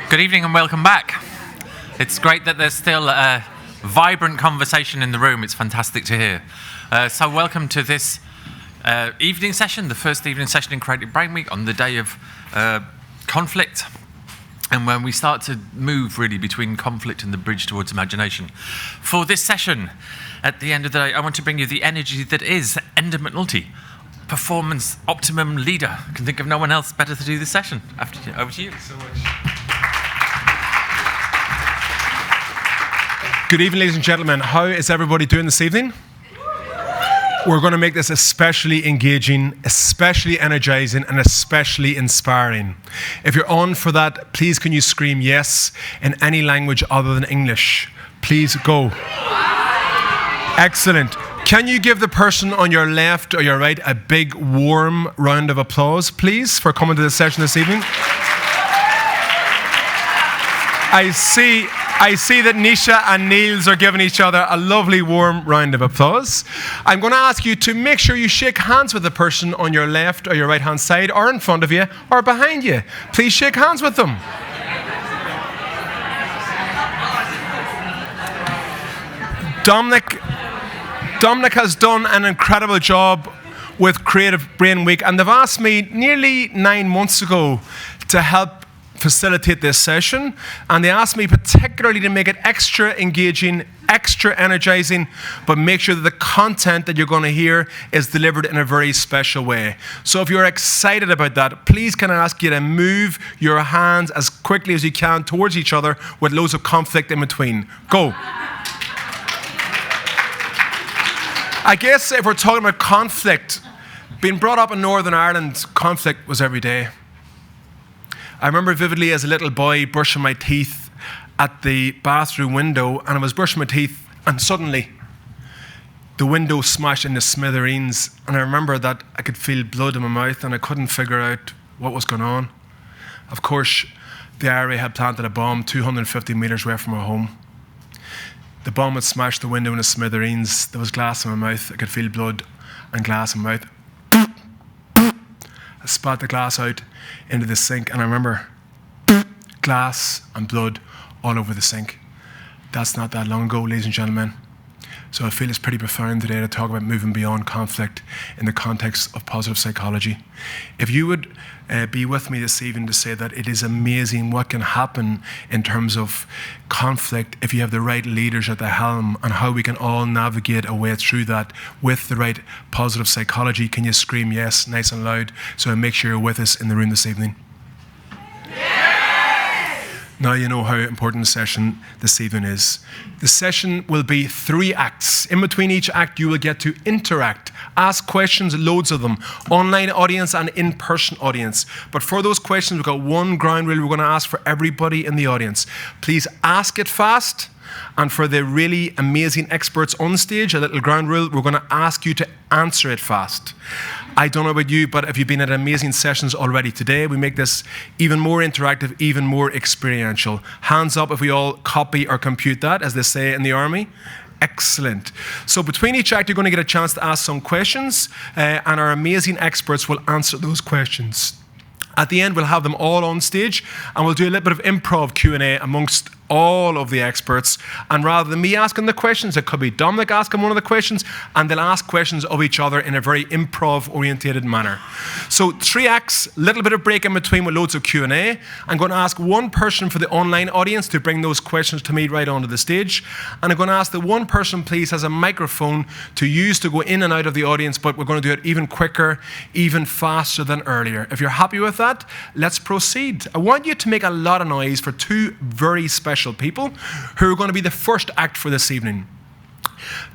Good evening and welcome back. It's great that there's still a vibrant conversation in the room. It's fantastic to hear. So welcome to this evening session, the first evening session in Creative Brain Week on the day of conflict, and when we start to move really between conflict and the bridge towards imagination. For this session, at the end of the day, I want to bring you the energy that is Enda McNulty, performance optimum leader. I can think of no one else better to do this session. Over to you. Thank you so much. Good evening, ladies and gentlemen. How is everybody doing this evening? We're going to make this especially engaging, especially energizing, and especially inspiring. If you're on for that, please can you scream yes in any language other than English? Please go. Excellent. Can you give the person on your left or your right a big, warm round of applause, please, for coming to this session this evening? I see that Nisha and Niels are giving each other a lovely warm round of applause. I'm going to ask you to make sure you shake hands with the person on your left or your right hand side or in front of you or behind you. Please shake hands with them. Dominic has done an incredible job with Creative Brain Week, and they've asked me nearly 9 months ago to help facilitate this session, and they asked me particularly to make it extra engaging, extra energizing, but make sure that the content that you're going to hear is delivered in a very special way. So if you're excited about that, please can I ask you to move your hands as quickly as you can towards each other with loads of conflict in between. Go. I guess if we're talking about conflict, being brought up in Northern Ireland, conflict was every day. I remember vividly as a little boy brushing my teeth at the bathroom window, and I was brushing my teeth and suddenly the window smashed into smithereens, and I remember that I could feel blood in my mouth and I couldn't figure out what was going on. Of course, the IRA had planted a bomb 250 metres away from our home. The bomb had smashed the window into smithereens. There was glass in my mouth. I could feel blood and glass in my mouth. I spat the glass out into the sink, and I remember glass and blood all over the sink. That's not that long ago, ladies and gentlemen. So I feel it's pretty profound today to talk about moving beyond conflict in the context of positive psychology. If you would be with me this evening to say that it is amazing what can happen in terms of conflict if you have the right leaders at the helm, and how we can all navigate a way through that with the right positive psychology, can you scream yes nice and loud so make sure you're with us in the room this evening? Now you know how important the session this evening is. The session will be 3 acts. In between each act, you will get to interact, ask questions, loads of them, online audience and in-person audience. But for those questions, we've got one ground rule we're going to ask for everybody in the audience. Please ask it fast. And for the really amazing experts on stage, a little ground rule, we're going to ask you to answer it fast. I don't know about you, but if you've been at amazing sessions already today, we make this even more interactive, even more experiential. Hands up if we all copy or compute that, as they say in the army. Excellent. So between each act, you're going to get a chance to ask some questions, and our amazing experts will answer those questions. At the end, we'll have them all on stage, and we'll do a little bit of improv Q&A amongst all of the experts. And rather than me asking the questions, it could be Dominic asking one of the questions, and they'll ask questions of each other in a very improv-orientated manner. So 3 acts, little bit of break in between with loads of Q&A. I'm going to ask one person for the online audience to bring those questions to me right onto the stage. And I'm going to ask that one person, please, has a microphone to use to go in and out of the audience, but we're going to do it even quicker, even faster than earlier. If you're happy with that, let's proceed. I want you to make a lot of noise for 2 very special people who are going to be the first act for this evening.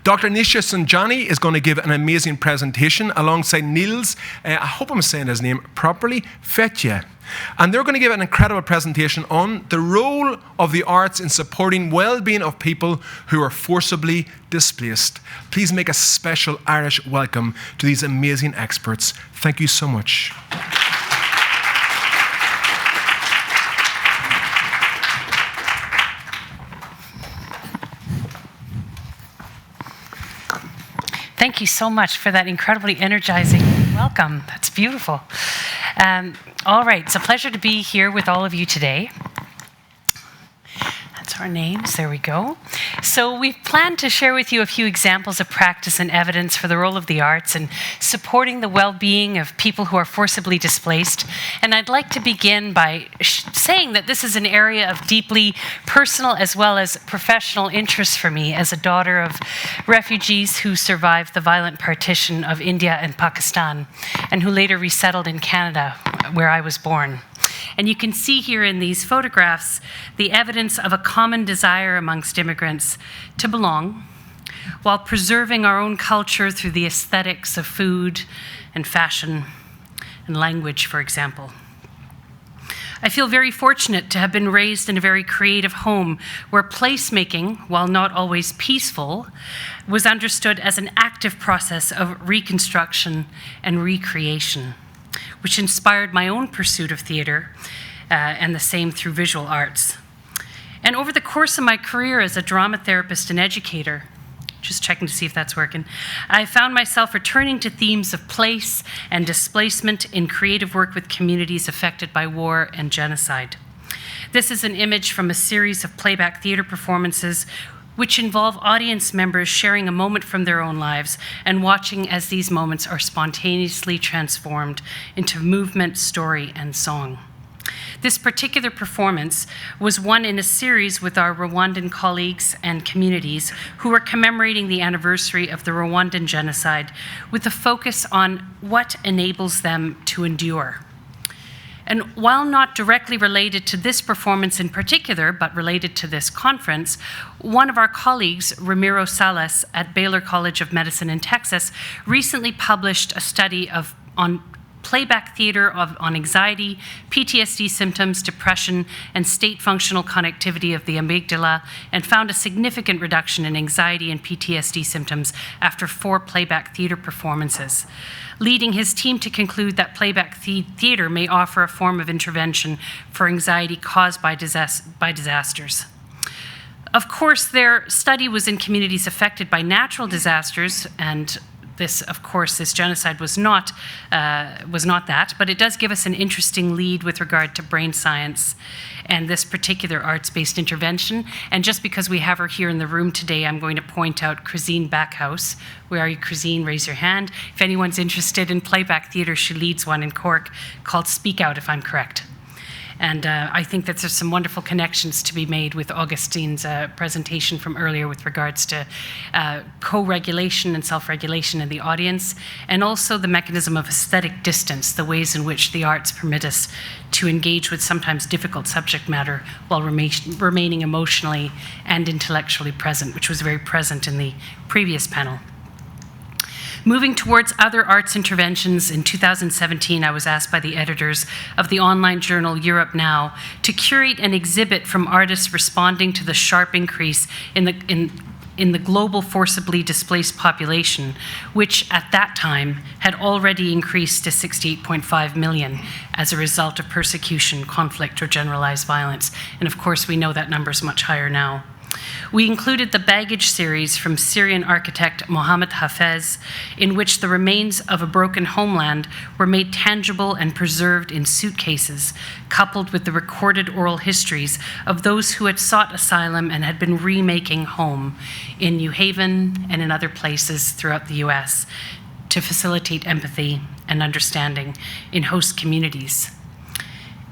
Dr. Nisha Sajnani is going to give an amazing presentation alongside Niels, I hope I'm saying his name properly, Fetje. And they're going to give an incredible presentation on the role of the arts in supporting well-being of people who are forcibly displaced. Please make a special Irish welcome to these amazing experts. Thank you so much. Thank you so much for that incredibly energizing welcome. That's beautiful. All right, it's a pleasure to be here with all of you today. our names. There we go. So we've planned to share with you a few examples of practice and evidence for the role of the arts in supporting the well-being of people who are forcibly displaced. And I'd like to begin by saying that this is an area of deeply personal as well as professional interest for me as a daughter of refugees who survived the violent partition of India and Pakistan and who later resettled in Canada, where I was born. And you can see here in these photographs the evidence of a common desire amongst immigrants to belong, while preserving our own culture through the aesthetics of food and fashion and language, for example. I feel very fortunate to have been raised in a very creative home where placemaking, while not always peaceful, was understood as an active process of reconstruction and recreation, which inspired my own pursuit of theater and the same through visual arts. And over the course of my career as a drama therapist and educator, just checking to see if that's working, I found myself returning to themes of place and displacement in creative work with communities affected by war and genocide. This is an image from a series of playback theater performances which involve audience members sharing a moment from their own lives and watching as these moments are spontaneously transformed into movement, story, and song. This particular performance was one in a series with our Rwandan colleagues and communities who were commemorating the anniversary of the Rwandan genocide with a focus on what enables them to endure. And while not directly related to this performance in particular, but related to this conference, one of our colleagues, Ramiro Salas at Baylor College of Medicine in Texas, recently published a study on playback theater on anxiety, PTSD symptoms, depression, and state functional connectivity of the amygdala, and found a significant reduction in anxiety and PTSD symptoms after 4 playback theater performances, leading his team to conclude that playback theater may offer a form of intervention for anxiety caused by disasters. Of course, their study was in communities affected by natural disasters, and this genocide was not that, but it does give us an interesting lead with regard to brain science and this particular arts-based intervention. And just because we have her here in the room today, I'm going to point out Christine Backhouse. Where are you, Christine? Raise your hand. If anyone's interested in playback theater, she leads one in Cork called Speak Out, if I'm correct. And I think that there's some wonderful connections to be made with Augustine's presentation from earlier with regards to co-regulation and self-regulation in the audience, and also the mechanism of aesthetic distance, the ways in which the arts permit us to engage with sometimes difficult subject matter while remaining emotionally and intellectually present, which was very present in the previous panel. Moving towards other arts interventions, in 2017, I was asked by the editors of the online journal Europe Now to curate an exhibit from artists responding to the sharp increase in the global forcibly displaced population, which at that time had already increased to 68.5 million as a result of persecution, conflict, or generalized violence. And of course, we know that number is much higher now. We included the Baggage series from Syrian architect Mohammed Hafez, in which the remains of a broken homeland were made tangible and preserved in suitcases, coupled with the recorded oral histories of those who had sought asylum and had been remaking home in New Haven and in other places throughout the US to facilitate empathy and understanding in host communities.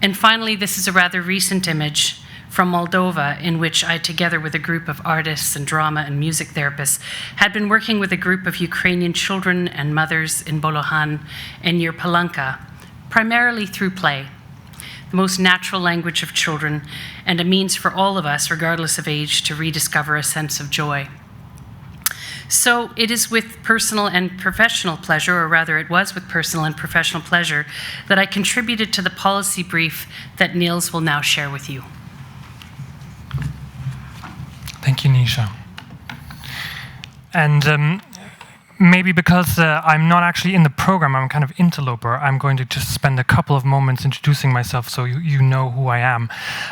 And finally, this is a rather recent image from Moldova, in which I, together with a group of artists and drama and music therapists, had been working with a group of Ukrainian children and mothers in Bolohan and near Palanka, primarily through play, the most natural language of children, and a means for all of us, regardless of age, to rediscover a sense of joy. So it is with personal and professional pleasure, or rather it was with personal and professional pleasure, that I contributed to the policy brief that Niels will now share with you. Thank you, Nisha. And maybe because I'm not actually in the program, I'm kind of interloper, I'm going to just spend a couple of moments introducing myself so you know who I am.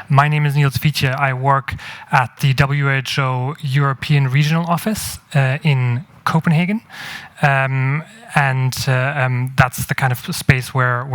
My name is Niels Fietje. I work at the WHO European Regional Office in Copenhagen. That's the kind of space where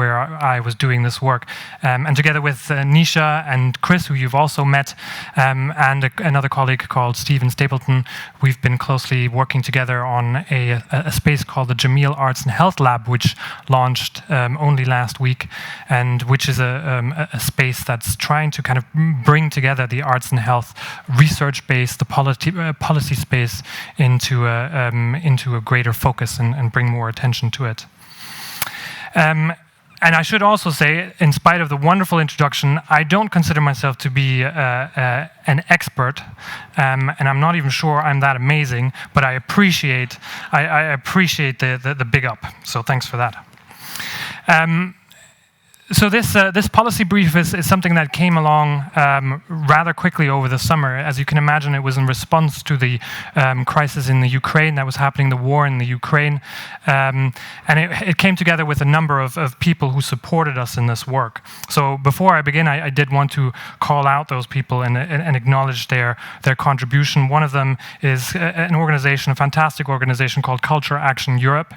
I was doing this work. And together with Nisha and Chris, who you've also met, and another colleague called Stephen Stapleton, we've been closely working together on a space called the Jameel Arts and Health Lab, which launched only last week, and which is a space that's trying to kind of bring together the arts and health research base, the policy space into a greater focus and bring more attention to it. And I should also say, in spite of the wonderful introduction, I don't consider myself to be an expert, and I'm not even sure I'm that amazing, but I appreciate the big up. So thanks for that. So this policy brief is something that came along rather quickly over the summer. As you can imagine, it was in response to the crisis in the Ukraine that was happening, the war in the Ukraine. And it came together with a number of people who supported us in this work. So before I begin, I did want to call out those people and acknowledge their contribution. One of them is an organization, a fantastic organization called Culture Action Europe,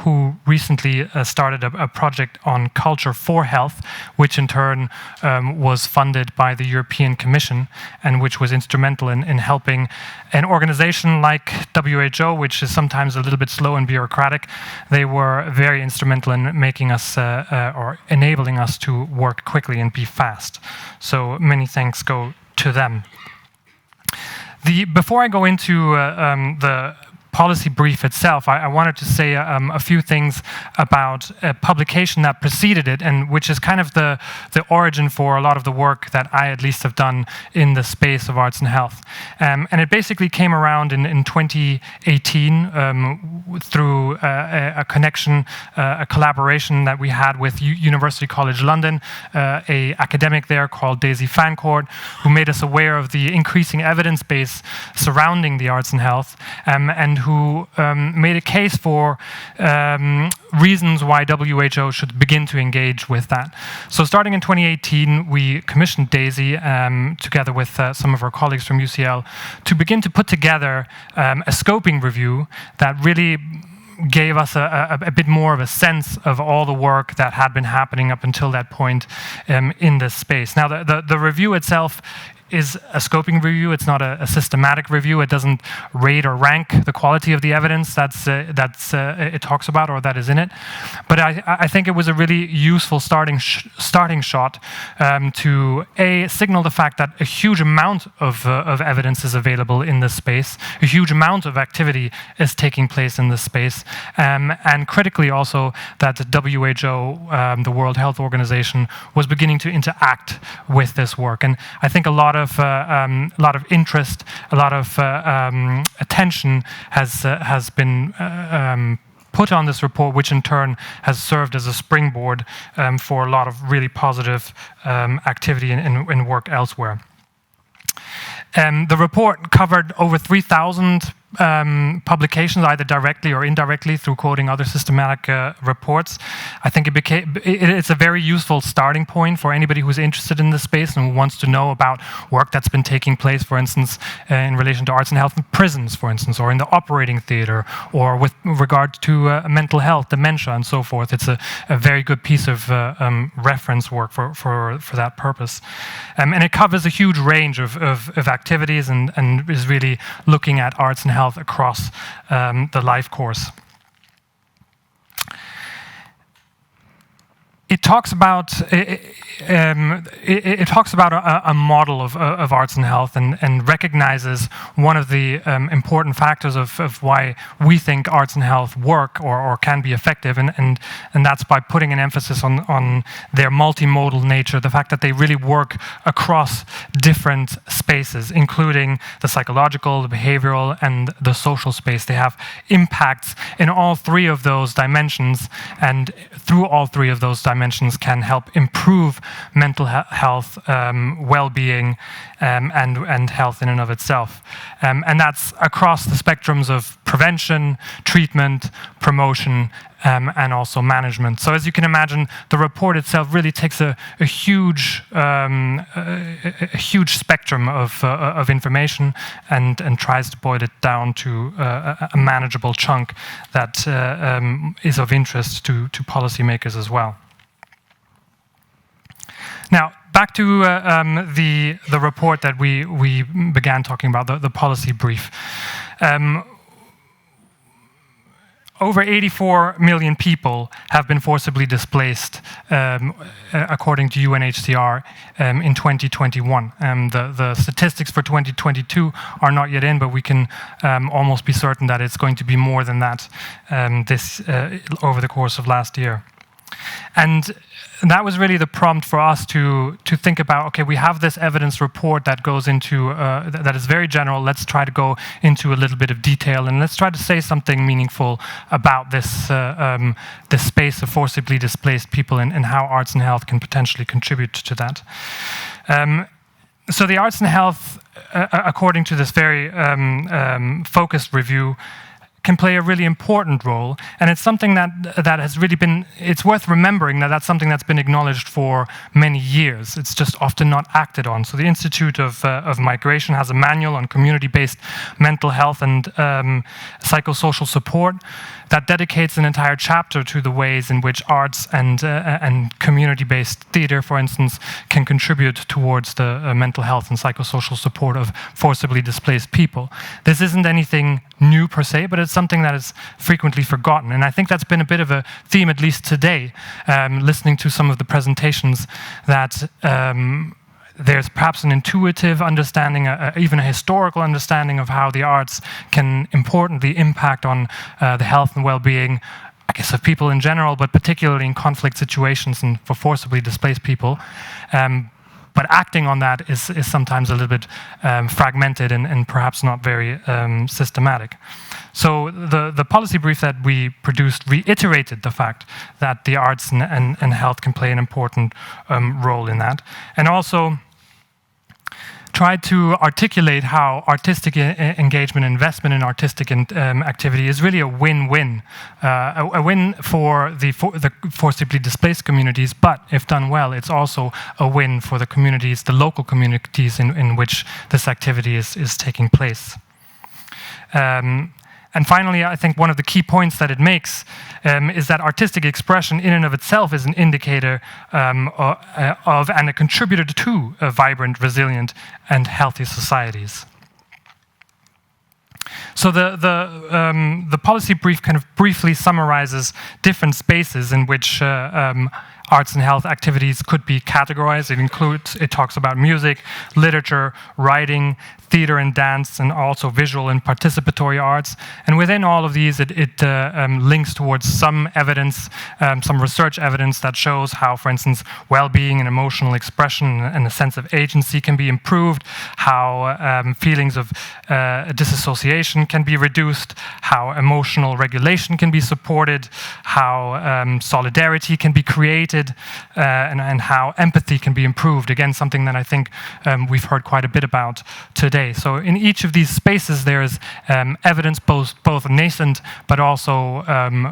who recently started a project on culture for health, which in turn was funded by the European Commission and which was instrumental in helping an organization like WHO, which is sometimes a little bit slow and bureaucratic. They were very instrumental in making us or enabling us to work quickly and be fast. So many thanks go to them. Before I go into the policy brief itself, I wanted to say a few things about a publication that preceded it, and which is kind of the origin for a lot of the work that I at least have done in the space of arts and health. And it basically came around in 2018 through a connection, a collaboration that we had with University College London, a academic there called Daisy Fancourt, who made us aware of the increasing evidence base surrounding the arts and health, and who made a case for reasons why WHO should begin to engage with that. So starting in 2018, we commissioned Daisy, together with some of our colleagues from UCL, to begin to put together a scoping review that really gave us a bit more of a sense of all the work that had been happening up until that point in this space. Now, the review itself is a scoping review. It's not a systematic review. It doesn't rate or rank the quality of the evidence that's it talks about or that is in it. But I think it was a really useful starting shot to signal the fact that a huge amount of evidence is available in this space. A huge amount of activity is taking place in this space, and critically also that the WHO, the World Health Organization, was beginning to interact with this work. And I think a lot of interest, a lot of attention has been put on this report, which in turn has served as a springboard for a lot of really positive activity and work elsewhere. The report covered over 3,000 publications, either directly or indirectly through quoting other systematic reports. I think it's a very useful starting point for anybody who's interested in this space and who wants to know about work that's been taking place, for instance, in relation to arts and health in prisons, for instance, or in the operating theater, or with regard to mental health, dementia, and so forth. It's a very good piece of reference work for that purpose. And it covers a huge range of activities and is really looking at arts and health across the life course. It talks about a model of arts and health and recognizes one of the important factors of why we think arts and health work or can be effective, and that's by putting an emphasis on their multimodal nature, the fact that they really work across different spaces, including the psychological, the behavioral, and the social space. They have impacts in all three of those dimensions, and through all three of those dimensions dimensions can help improve mental health, well-being, and health in and of itself. And that's across the spectrums of prevention, treatment, promotion, and also management. So as you can imagine, the report itself really takes a huge spectrum of information and tries to boil it down to a manageable chunk that is of interest to policymakers as well. Now, back to the report that we began talking about, the policy brief. Over 84 million people have been forcibly displaced, according to UNHCR, in 2021. The statistics for 2022 are not yet in, but we can almost be certain that it's going to be more than that over the course of last year. And that was really the prompt for us to think about, okay, we have this evidence report that goes into, that is very general. Let's try to go into a little bit of detail, and let's try to say something meaningful about this, this space of forcibly displaced people and how arts and health can potentially contribute to that. So the arts and health, according to this very focused review, can play a really important role, and it's something that has really been, it's worth remembering that that's something that's been acknowledged for many years. It's just often not acted on. So the Institute of Migration has a manual on community-based mental health and psychosocial support that dedicates an entire chapter to the ways in which arts and community-based theater, for instance, can contribute towards the mental health and psychosocial support of forcibly displaced people. This isn't anything new per se, but it's something that is frequently forgotten. And I think that's been a bit of a theme, at least today, listening to some of the presentations, that there's perhaps an intuitive understanding, even a historical understanding of how the arts can importantly impact on the health and well-being, I guess, of people in general, but particularly in conflict situations and for forcibly displaced people. But acting on that is sometimes a little bit fragmented and perhaps not very systematic. So the policy brief that we produced reiterated the fact that the arts and health can play an important role in that, and also tried to articulate how artistic engagement and investment in artistic activity is really a win-win. A win for the forcibly displaced communities, but if done well, it's also a win for the communities, the local communities in which this activity is taking place. And finally, I think one of the key points that it makes is that artistic expression in and of itself is an indicator of and a contributor to vibrant, resilient, and healthy societies. So the policy brief kind of briefly summarizes different spaces in which arts and health activities could be categorized. It talks about music, literature, writing, theater and dance, and also visual and participatory arts. And within all of these, it links towards some evidence, some research evidence that shows how, for instance, well-being and emotional expression and a sense of agency can be improved, how feelings of disassociation can be reduced, how emotional regulation can be supported, how solidarity can be created, and how empathy can be improved. Again, something that I think we've heard quite a bit about today. So in each of these spaces, there is evidence, both nascent but also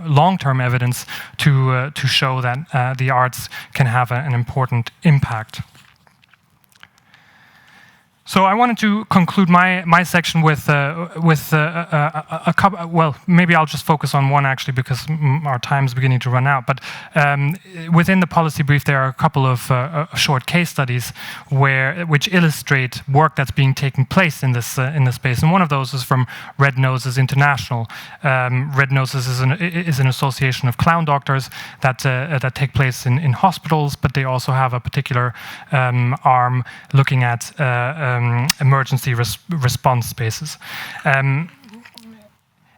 long-term evidence to show that the arts can have an important impact. So I wanted to conclude my section with a couple. Well, maybe I'll just focus on one actually, because our time is beginning to run out. But within the policy brief, there are a couple of short case studies which illustrate work that's being taken place in this space. And one of those is from Red Noses International. Red Noses is an association of clown doctors that take place in hospitals, but they also have a particular arm looking at emergency response spaces.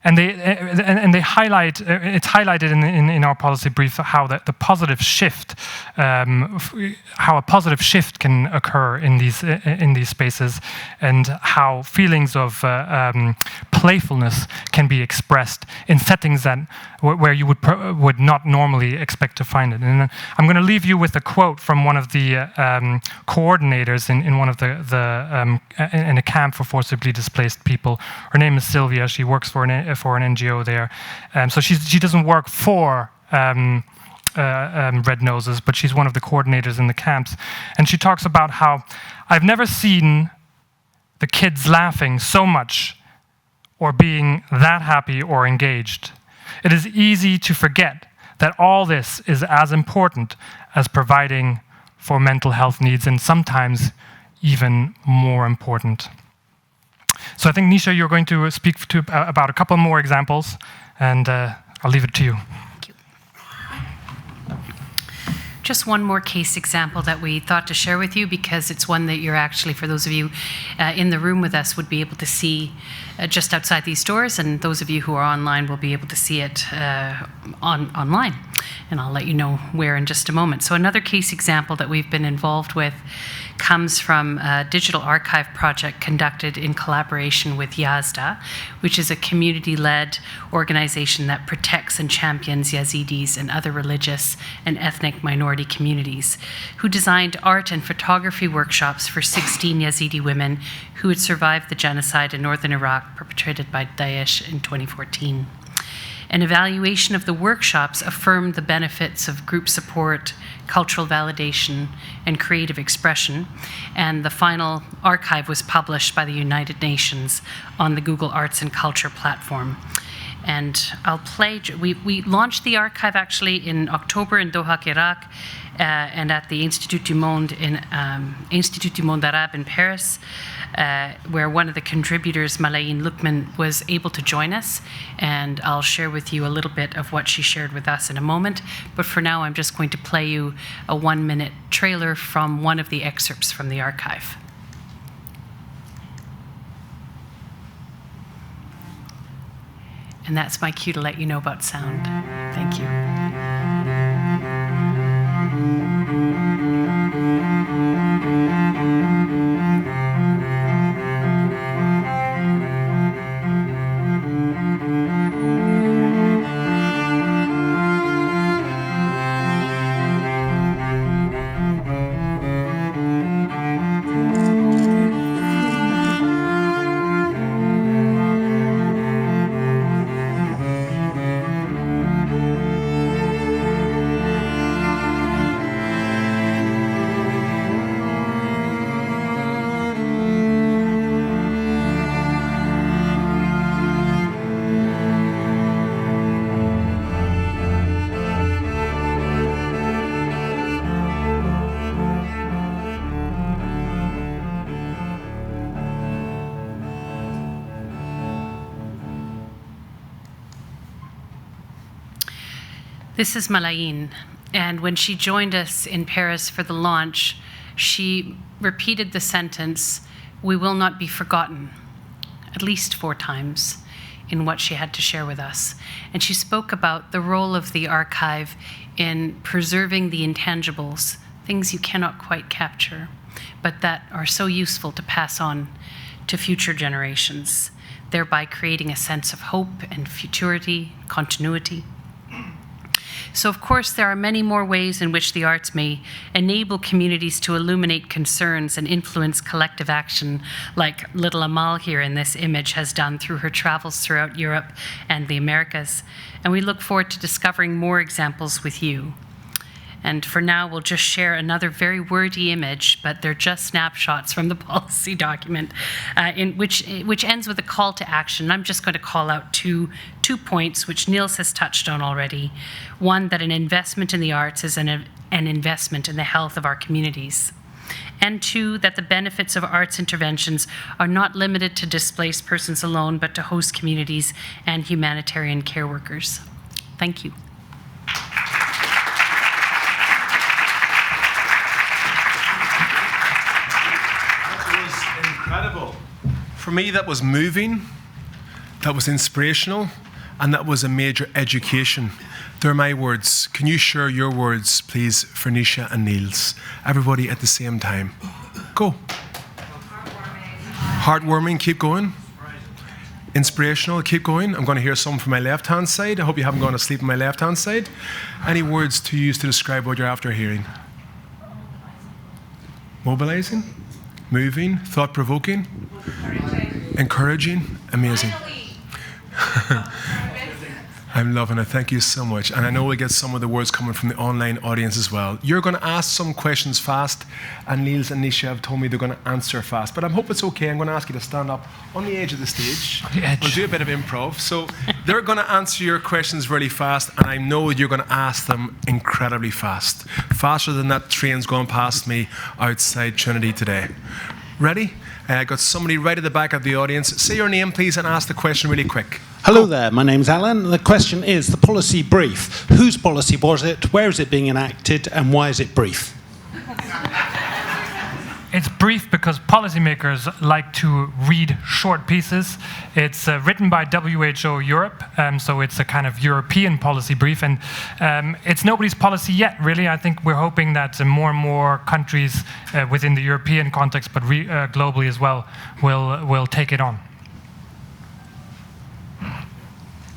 And they highlight, it's highlighted in our policy brief how the positive shift, how a positive shift can occur in these spaces, and how feelings of playfulness can be expressed in settings that where you would not normally expect to find it. And I'm going to leave you with a quote from one of the coordinators in one of in a camp for forcibly displaced people. Her name is Sylvia. She works for an NGO there. So she doesn't work for Red Noses, but she's one of the coordinators in the camps. And she talks about how, I've never seen the kids laughing so much or being that happy or engaged. It is easy to forget that all this is as important as providing for mental health needs, and sometimes even more important. So I think, Nisha, you're going to speak about a couple more examples, and I'll leave it to you. Thank you. Just one more case example that we thought to share with you, because it's one that you're actually, for those of you in the room with us, would be able to see just outside these doors, and those of you who are online will be able to see it online. And I'll let you know where in just a moment. So another case example that we've been involved with comes from a digital archive project conducted in collaboration with Yazda, which is a community-led organization that protects and champions Yazidis and other religious and ethnic minority communities, who designed art and photography workshops for 16 Yazidi women who had survived the genocide in northern Iraq perpetrated by Daesh in 2014. An evaluation of the workshops affirmed the benefits of group support, cultural validation, and creative expression, and the final archive was published by the United Nations on the Google Arts and Culture platform. And we launched the archive actually in October in Doha, Iraq, and at the Institut du Monde Arabe in Paris, where one of the contributors, Malayin Lukman, was able to join us. And I'll share with you a little bit of what she shared with us in a moment. But for now, I'm just going to play you a 1-minute trailer from one of the excerpts from the archive. And that's my cue to let you know about sound. Thank you. This is Malayin, and when she joined us in Paris for the launch, she repeated the sentence, "We will not be forgotten," at least 4 times in what she had to share with us. And she spoke about the role of the archive in preserving the intangibles, things you cannot quite capture, but that are so useful to pass on to future generations, thereby creating a sense of hope and futurity, continuity. So, of course, there are many more ways in which the arts may enable communities to illuminate concerns and influence collective action, like little Amal here in this image has done through her travels throughout Europe and the Americas. And we look forward to discovering more examples with you. And for now, we'll just share another very wordy image, but they're just snapshots from the policy document, which ends with a call to action. I'm just going to call out two points, which Niels has touched on already. One, that an investment in the arts is an investment in the health of our communities. And 2, that the benefits of arts interventions are not limited to displaced persons alone, but to host communities and humanitarian care workers. Thank you. Incredible. For me, that was moving. that was inspirational, and that was a major education. They're my words. Can you share your words, please, for Nisha and Niels? Everybody at the same time. Go. Heartwarming, keep going. Inspirational, keep going. I'm going to hear some from my left-hand side. I hope you haven't gone to sleep on my left-hand side. Any words to use to describe what you're after hearing? Mobilizing, moving, thought-provoking, encouraging, amazing. I'm loving it. Thank you so much. And I know we'll get some of the words coming from the online audience as well. You're going to ask some questions fast, and Niels and Nisha have told me they're going to answer fast. But I hope it's okay. I'm going to ask you to stand up on the edge of the stage. On the edge. We'll do a bit of improv. So they're going to answer your questions really fast, and I know you're going to ask them incredibly fast. Faster than that train's going past me outside Trinity today. Ready? I got somebody right at the back of the audience. Say your name, please, and ask the question really quick. Hello there, my name's Alan. The question is the policy brief. Whose policy was it? Where is it being enacted? And why is it brief? It's brief because policymakers like to read short pieces. It's written by WHO Europe, so it's a kind of European policy brief, and it's nobody's policy yet, really. I think we're hoping that more and more countries within the European context, but globally as well, will take it on.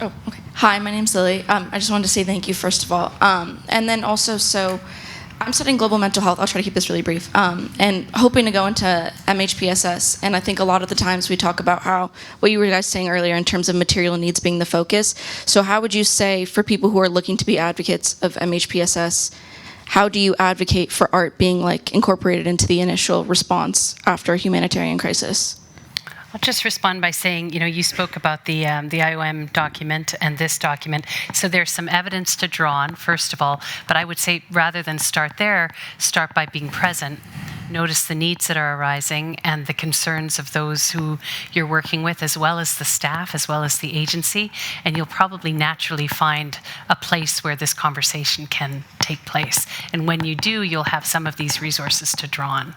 Oh, okay. Hi, my name's Lily. I just wanted to say thank you, first of all. And then also, so I'm studying global mental health. I'll try to keep this really brief. And hoping to go into MHPSS. And I think a lot of the times we talk about how, what you were guys saying earlier in terms of material needs being the focus. So how would you say, for people who are looking to be advocates of MHPSS, how do you advocate for art being like incorporated into the initial response after a humanitarian crisis? I'll just respond by saying, you spoke about the IOM document and this document. So there's some evidence to draw on, first of all. But I would say rather than start there, start by being present. Notice the needs that are arising and the concerns of those who you're working with, as well as the staff, as well as the agency. And you'll probably naturally find a place where this conversation can take place. And when you do, you'll have some of these resources to draw on.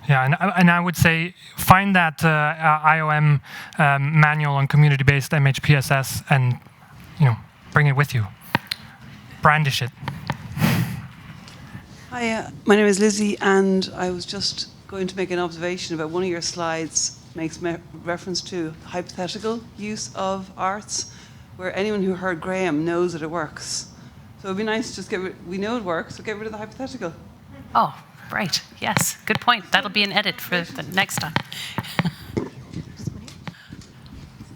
Yeah, and I would say find that IOM manual on community-based MHPSS and bring it with you. Brandish it. Hi, my name is Lizzie, and I was just going to make an observation about one of your slides makes reference to hypothetical use of arts, where anyone who heard Graham knows that it works. So it'd be nice to just we know it works, so get rid of the hypothetical. Oh. Right, yes, good point. That'll be an edit for the next time.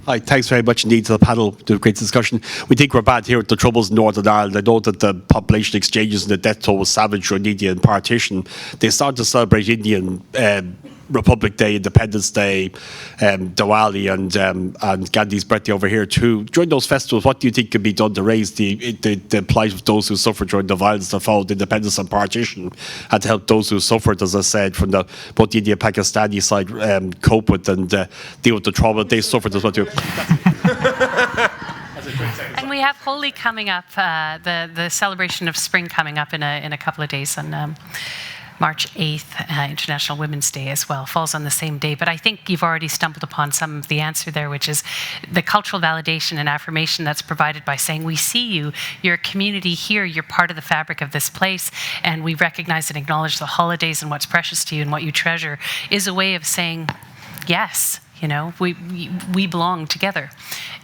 Hi, thanks very much indeed to the panel. To a great discussion. We think we're bad here with the troubles in Northern Ireland. I know that the population exchanges and the death toll was savage during the Indian partition. They started to celebrate Indian Republic Day, Independence Day, Diwali, and Gandhi's birthday over here too. During those festivals, what do you think can be done to raise the plight of those who suffered during the violence that followed independence and partition, and to help those who suffered, as I said, from both the India-Pakistani side cope with and deal with the trauma they suffered as well too? And we have Holi coming up, the celebration of spring coming up in a couple of days on March 8th, International Women's Day as well, falls on the same day. But I think you've already stumbled upon some of the answer there, which is the cultural validation and affirmation that's provided by saying, we see you, you're a community here, you're part of the fabric of this place, and we recognize and acknowledge the holidays and what's precious to you and what you treasure, is a way of saying, yes, we belong together.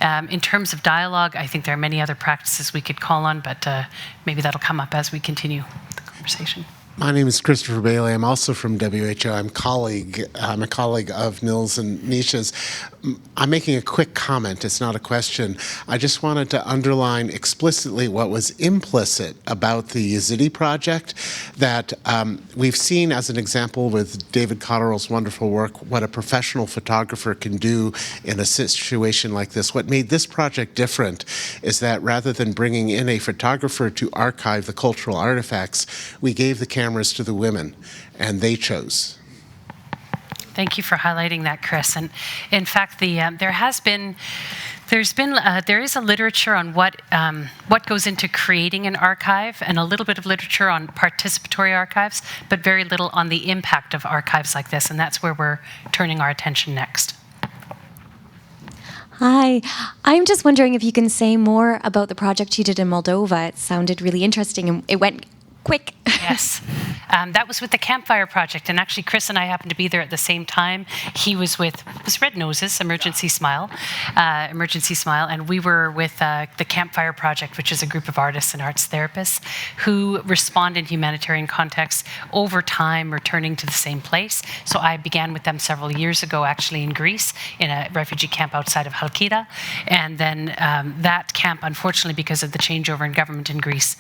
In terms of dialogue, I think there are many other practices we could call on, but maybe that'll come up as we continue the conversation. My name is Christopher Bailey. I'm also from WHO. I'm a colleague of Niels and Nisha's. I'm making a quick comment. It's not a question. I just wanted to underline explicitly what was implicit about the Yazidi project, that we've seen as an example with David Cotterill's wonderful work, what a professional photographer can do in a situation like this. What made this project different is that rather than bringing in a photographer to archive the cultural artifacts, we gave the cameras to the women, and they chose. Thank you for highlighting that, Chris. And in fact, there is a literature on what goes into creating an archive, and a little bit of literature on participatory archives, but very little on the impact of archives like this. And that's where we're turning our attention next. Hi. I'm just wondering if you can say more about the project you did in Moldova. It sounded really interesting and it went quick. Yes. That was with the Campfire Project, and actually Chris and I happened to be there at the same time. He was with Red Noses, Emergency Smile, and we were with the Campfire Project, which is a group of artists and arts therapists who respond in humanitarian contexts over time, returning to the same place. So I began with them several years ago, actually in Greece, in a refugee camp outside of Halkida, and then that camp, unfortunately, because of the changeover in government in Greece,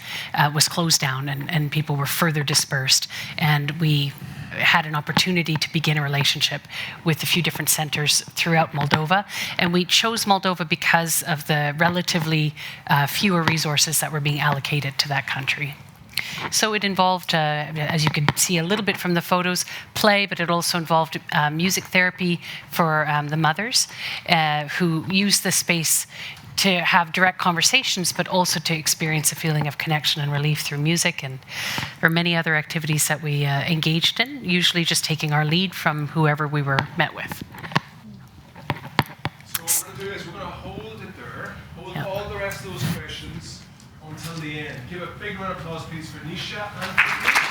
was closed down, and people were further dispersed, and we had an opportunity to begin a relationship with a few different centers throughout Moldova. And we chose Moldova because of the relatively fewer resources that were being allocated to that country. So it involved, as you can see a little bit from the photos, play, but it also involved music therapy for the mothers who used the space to have direct conversations, but also to experience a feeling of connection and relief through music. And there are many other activities that we engaged in, usually just taking our lead from whoever we were met with. So what we're going to do is we're going to hold it there, hold all the rest of those questions until the end. Give a big round of applause, please, for Nisha and for Nisha.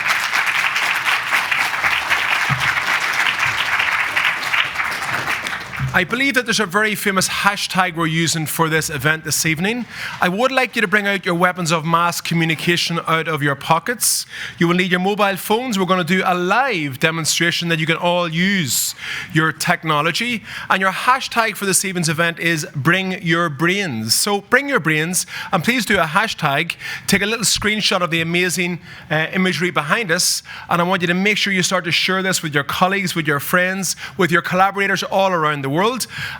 I believe that there's a very famous hashtag we're using for this event this evening. I would like you to bring out your weapons of mass communication out of your pockets. You will need your mobile phones. We're going to do a live demonstration that you can all use your technology. And your hashtag for this evening's event is Bring Your Brains. So bring your brains, and please do a hashtag. Take a little screenshot of the amazing imagery behind us, and I want you to make sure you start to share this with your colleagues, with your friends, with your collaborators all around the world.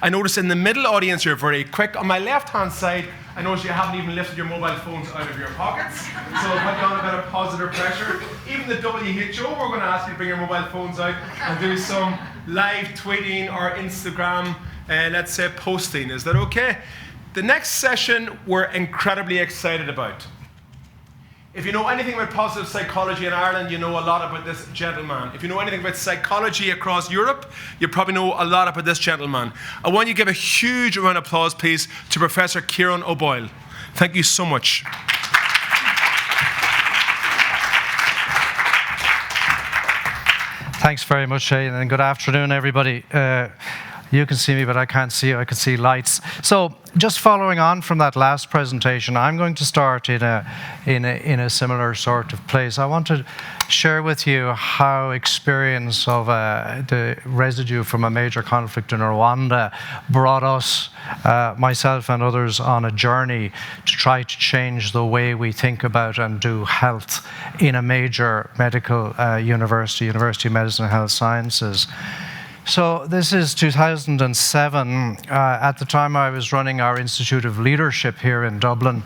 I notice in the middle audience you're very quick. On my left-hand side, I notice you haven't even lifted your mobile phones out of your pockets. So put down a bit of positive pressure. Even the WHO, we're going to ask you to bring your mobile phones out and do some live tweeting or Instagram, let's say, posting. Is that okay? The next session we're incredibly excited about. If you know anything about positive psychology in Ireland, you know a lot about this gentleman. If you know anything about psychology across Europe, you probably know a lot about this gentleman. I want you to give a huge round of applause, please, to Professor Ciaran O'Boyle. Thank you so much. Thanks very much, Shane, and good afternoon, everybody. You can see me, but I can't see you. I can see lights. So, just following on from that last presentation, I'm going to start in a similar sort of place. I want to share with you how experience of the residue from a major conflict in Rwanda brought us, myself and others, on a journey to try to change the way we think about and do health in a major medical University of Medicine and Health Sciences. So this is 2007. At the time I was running our Institute of Leadership here in Dublin,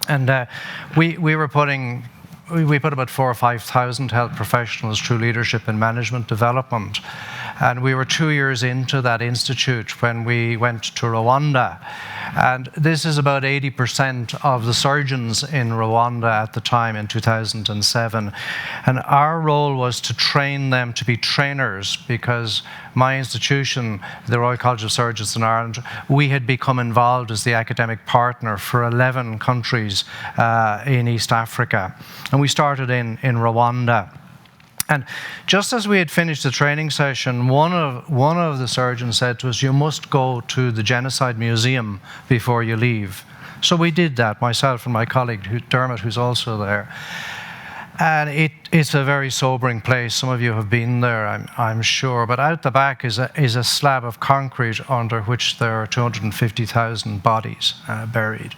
and we put about 4,000 or 5,000 health professionals through leadership and management development. And we were 2 years into that institute when we went to Rwanda. And this is about 80% of the surgeons in Rwanda at the time in 2007. And our role was to train them to be trainers, because my institution, the Royal College of Surgeons in Ireland, we had become involved as the academic partner for 11 countries in East Africa. And we started in Rwanda. And just as we had finished the training session, one of the surgeons said to us, "You must go to the Genocide Museum before you leave." So we did that, myself and my colleague Dermot, who's also there. And it's a very sobering place. Some of you have been there, I'm sure. But out the back is a slab of concrete under which there are 250,000 bodies buried.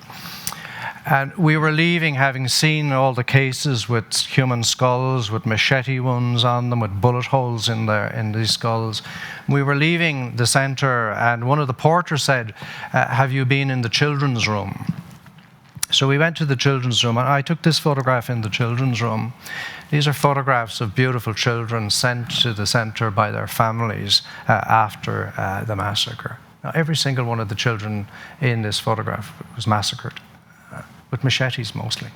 And we were leaving, having seen all the cases with human skulls, with machete wounds on them, with bullet holes in these skulls. We were leaving the centre, and one of the porters said, "Have you been in the children's room?" So we went to the children's room, and I took this photograph in the children's room. These are photographs of beautiful children sent to the centre by their families after the massacre. Now, every single one of the children in this photograph was massacred. With machetes mostly.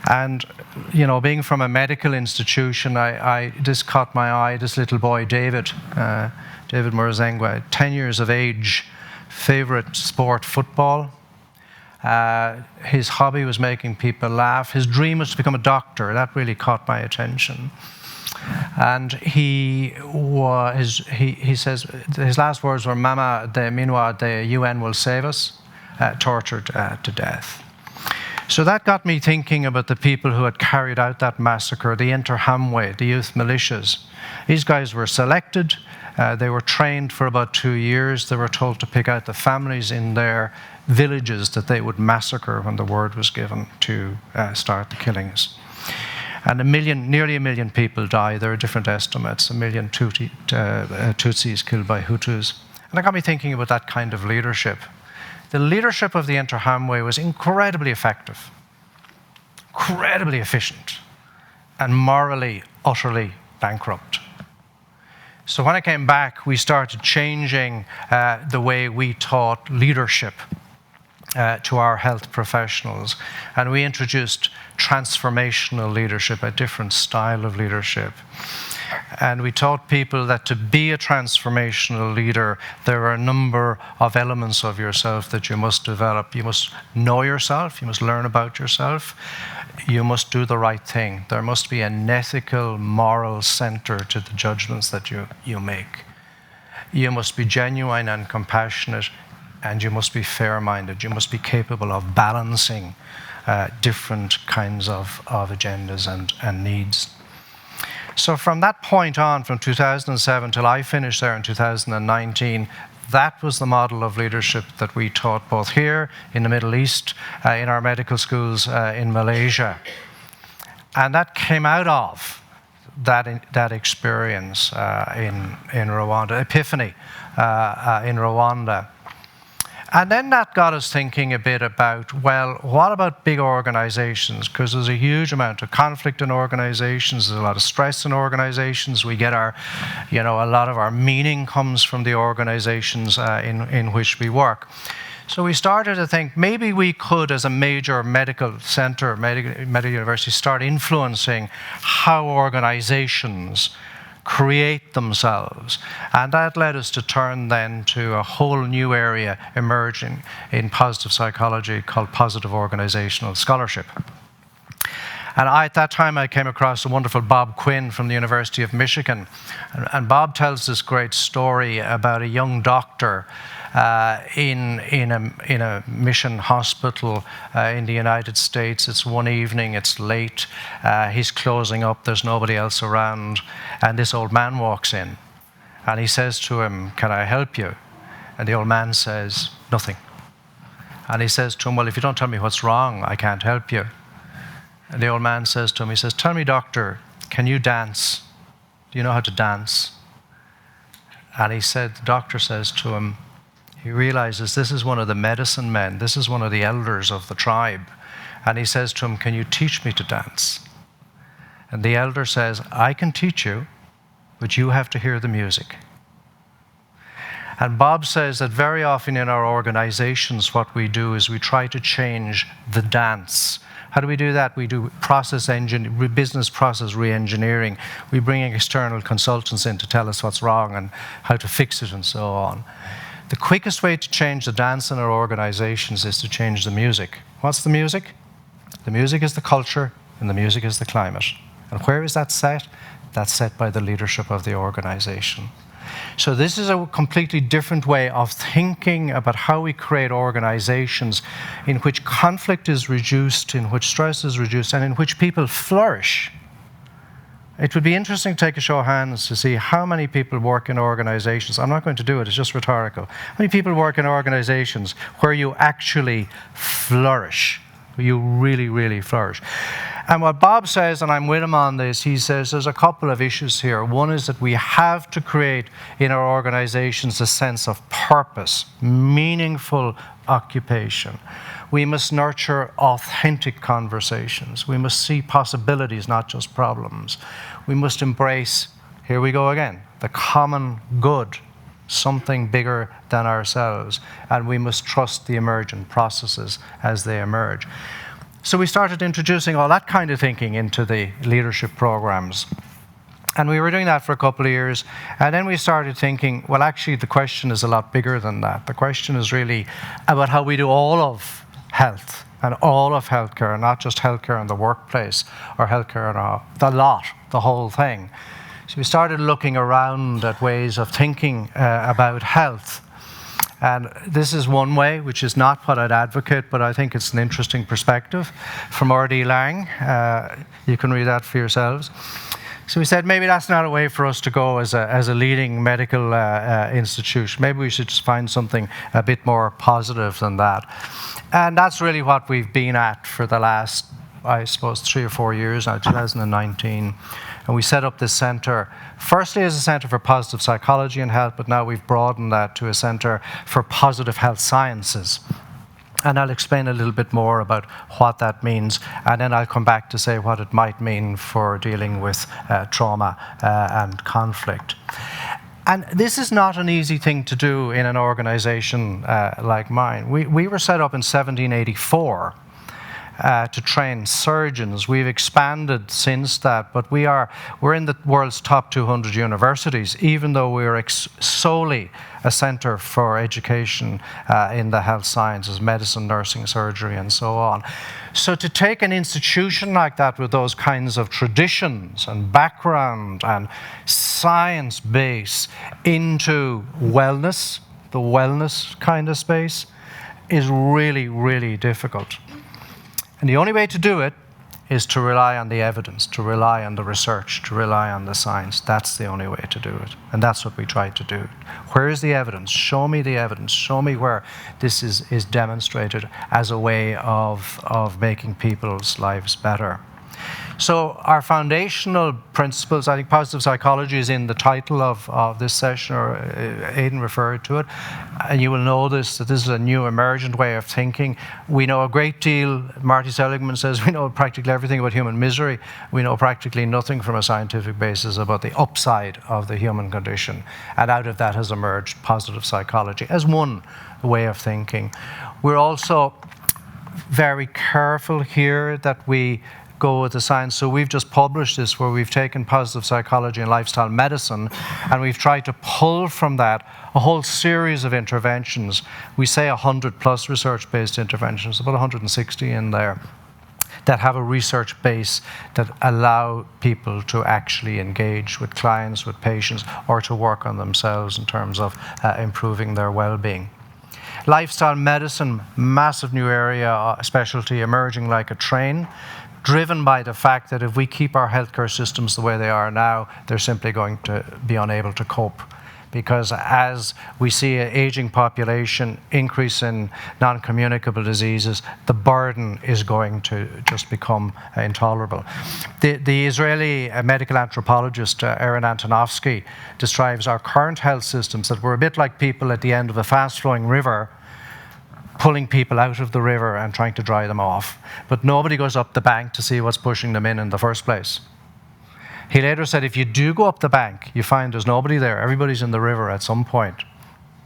And, you know, being from a medical institution, this caught my eye, this little boy, David Murazengwa, 10 years of age, favorite sport, football. His hobby was making people laugh. His dream was to become a doctor. That really caught my attention. And he says his last words were "Mama, the UN will save us," tortured to death. So that got me thinking about the people who had carried out that massacre, the Interhamwe, the youth militias. These guys were selected. They were trained for about 2 years. They were told to pick out the families in their villages that they would massacre when the word was given to start the killings. And nearly a million people died. There are different estimates. 1 million Tutsis killed by Hutus. And it got me thinking about that kind of leadership. The leadership of the Interhamwe was incredibly effective, incredibly efficient, and morally, utterly bankrupt. So when I came back, we started changing the way we taught leadership to our health professionals. And we introduced transformational leadership, a different style of leadership. And we taught people that to be a transformational leader, there are a number of elements of yourself that you must develop. You must know yourself, you must learn about yourself, you must do the right thing. There must be an ethical, moral center to the judgments that you make. You must be genuine and compassionate, and you must be fair-minded. You must be capable of balancing different kinds of agendas and needs. So from that point on, from 2007 till I finished there in 2019, that was the model of leadership that we taught both here in the Middle East, in our medical schools in Malaysia. And that came out of that experience in Rwanda, epiphany in Rwanda. And then that got us thinking a bit about, well, what about big organizations? Because there's a huge amount of conflict in organizations, there's a lot of stress in organizations. We get a lot of our meaning comes from the organizations in which we work. So we started to think maybe we could, as a major medical center, medical university, start influencing how organizations create themselves. And that led us to turn then to a whole new area emerging in positive psychology called positive organizational scholarship. And at that time I came across a wonderful Bob Quinn from the University of Michigan. And Bob tells this great story about a young doctor in a mission hospital in the United States. It's one evening, it's late, he's closing up, there's nobody else around, and this old man walks in. And he says to him, "Can I help you?" And the old man says, "Nothing." And he says to him, "Well, if you don't tell me what's wrong, I can't help you." And the old man says to him, he says, "Tell me, doctor, can you dance? Do you know how to dance?" And the doctor says to him, he realizes this is one of the medicine men, this is one of the elders of the tribe. And he says to him, "Can you teach me to dance?" And the elder says, "I can teach you, but you have to hear the music." And Bob says that very often in our organizations, what we do is we try to change the dance. How do we do that? We do business process re-engineering. We bring in external consultants in to tell us what's wrong and how to fix it and so on. The quickest way to change the dance in our organizations is to change the music. What's the music? The music is the culture, and the music is the climate. And where is that set? That's set by the leadership of the organization. So this is a completely different way of thinking about how we create organizations in which conflict is reduced, in which stress is reduced, and in which people flourish. It would be interesting to take a show of hands to see how many people work in organizations. I'm not going to do it, it's just rhetorical. How many people work in organizations where you actually flourish, where you really, really flourish? And what Bob says, and I'm with him on this, he says there's a couple of issues here. One is that we have to create in our organizations a sense of purpose, meaningful occupation. We must nurture authentic conversations. We must see possibilities, not just problems. We must embrace, here we go again, the common good, something bigger than ourselves. And we must trust the emergent processes as they emerge. So we started introducing all that kind of thinking into the leadership programs. And we were doing that for a couple of years. And then we started thinking, well, actually, the question is a lot bigger than that. The question is really about how we do all of health and all of healthcare, not just healthcare in the workplace or healthcare in the whole thing. So we started looking around at ways of thinking about health. And this is one way, which is not what I'd advocate, but I think it's an interesting perspective from R.D. Laing. You can read that for yourselves. So we said maybe that's not a way for us to go as a leading medical institution. Maybe we should just find something a bit more positive than that. And that's really what we've been at for the last, I suppose, 3 or 4 years now, 2019. And we set up this centre, firstly as a centre for positive psychology and health, but now we've broadened that to a centre for positive health sciences. And I'll explain a little bit more about what that means, and then I'll come back to say what it might mean for dealing with trauma and conflict. And this is not an easy thing to do in an organisation like mine. We were set up in 1784. To train surgeons. We've expanded since that, but we're in the world's top 200 universities, even though we're solely a centre for education in the health sciences, medicine, nursing, surgery, and so on. So to take an institution like that with those kinds of traditions and background and science base into wellness, the wellness kind of space, is really, really difficult. And the only way to do it is to rely on the evidence, to rely on the research, to rely on the science. That's the only way to do it. And that's what we try to do. Where is the evidence? Show me the evidence. Show me where this is demonstrated as a way of making people's lives better. So our foundational principles, I think positive psychology is in the title of this session, or Aidan referred to it. And you will know that this is a new emergent way of thinking. We know a great deal, Marty Seligman says, we know practically everything about human misery. We know practically nothing from a scientific basis about the upside of the human condition. And out of that has emerged positive psychology as one way of thinking. We're also very careful here that we go with the science. So we've just published this where we've taken positive psychology and lifestyle medicine, and we've tried to pull from that a whole series of interventions. We say 100 plus research-based interventions, about 160 in there, that have a research base that allow people to actually engage with clients, with patients, or to work on themselves in terms of improving their well-being. Lifestyle medicine, massive new area, specialty emerging like a train, driven by the fact that if we keep our healthcare systems the way they are now, they're simply going to be unable to cope. Because as we see an aging population, increase in non-communicable diseases, the burden is going to just become intolerable. The Israeli medical anthropologist Ciaran Antonovsky describes our current health systems that we're a bit like people at the end of a fast-flowing river, pulling people out of the river and trying to dry them off. But nobody goes up the bank to see what's pushing them in the first place. He later said, if you do go up the bank, you find there's nobody there. Everybody's in the river at some point,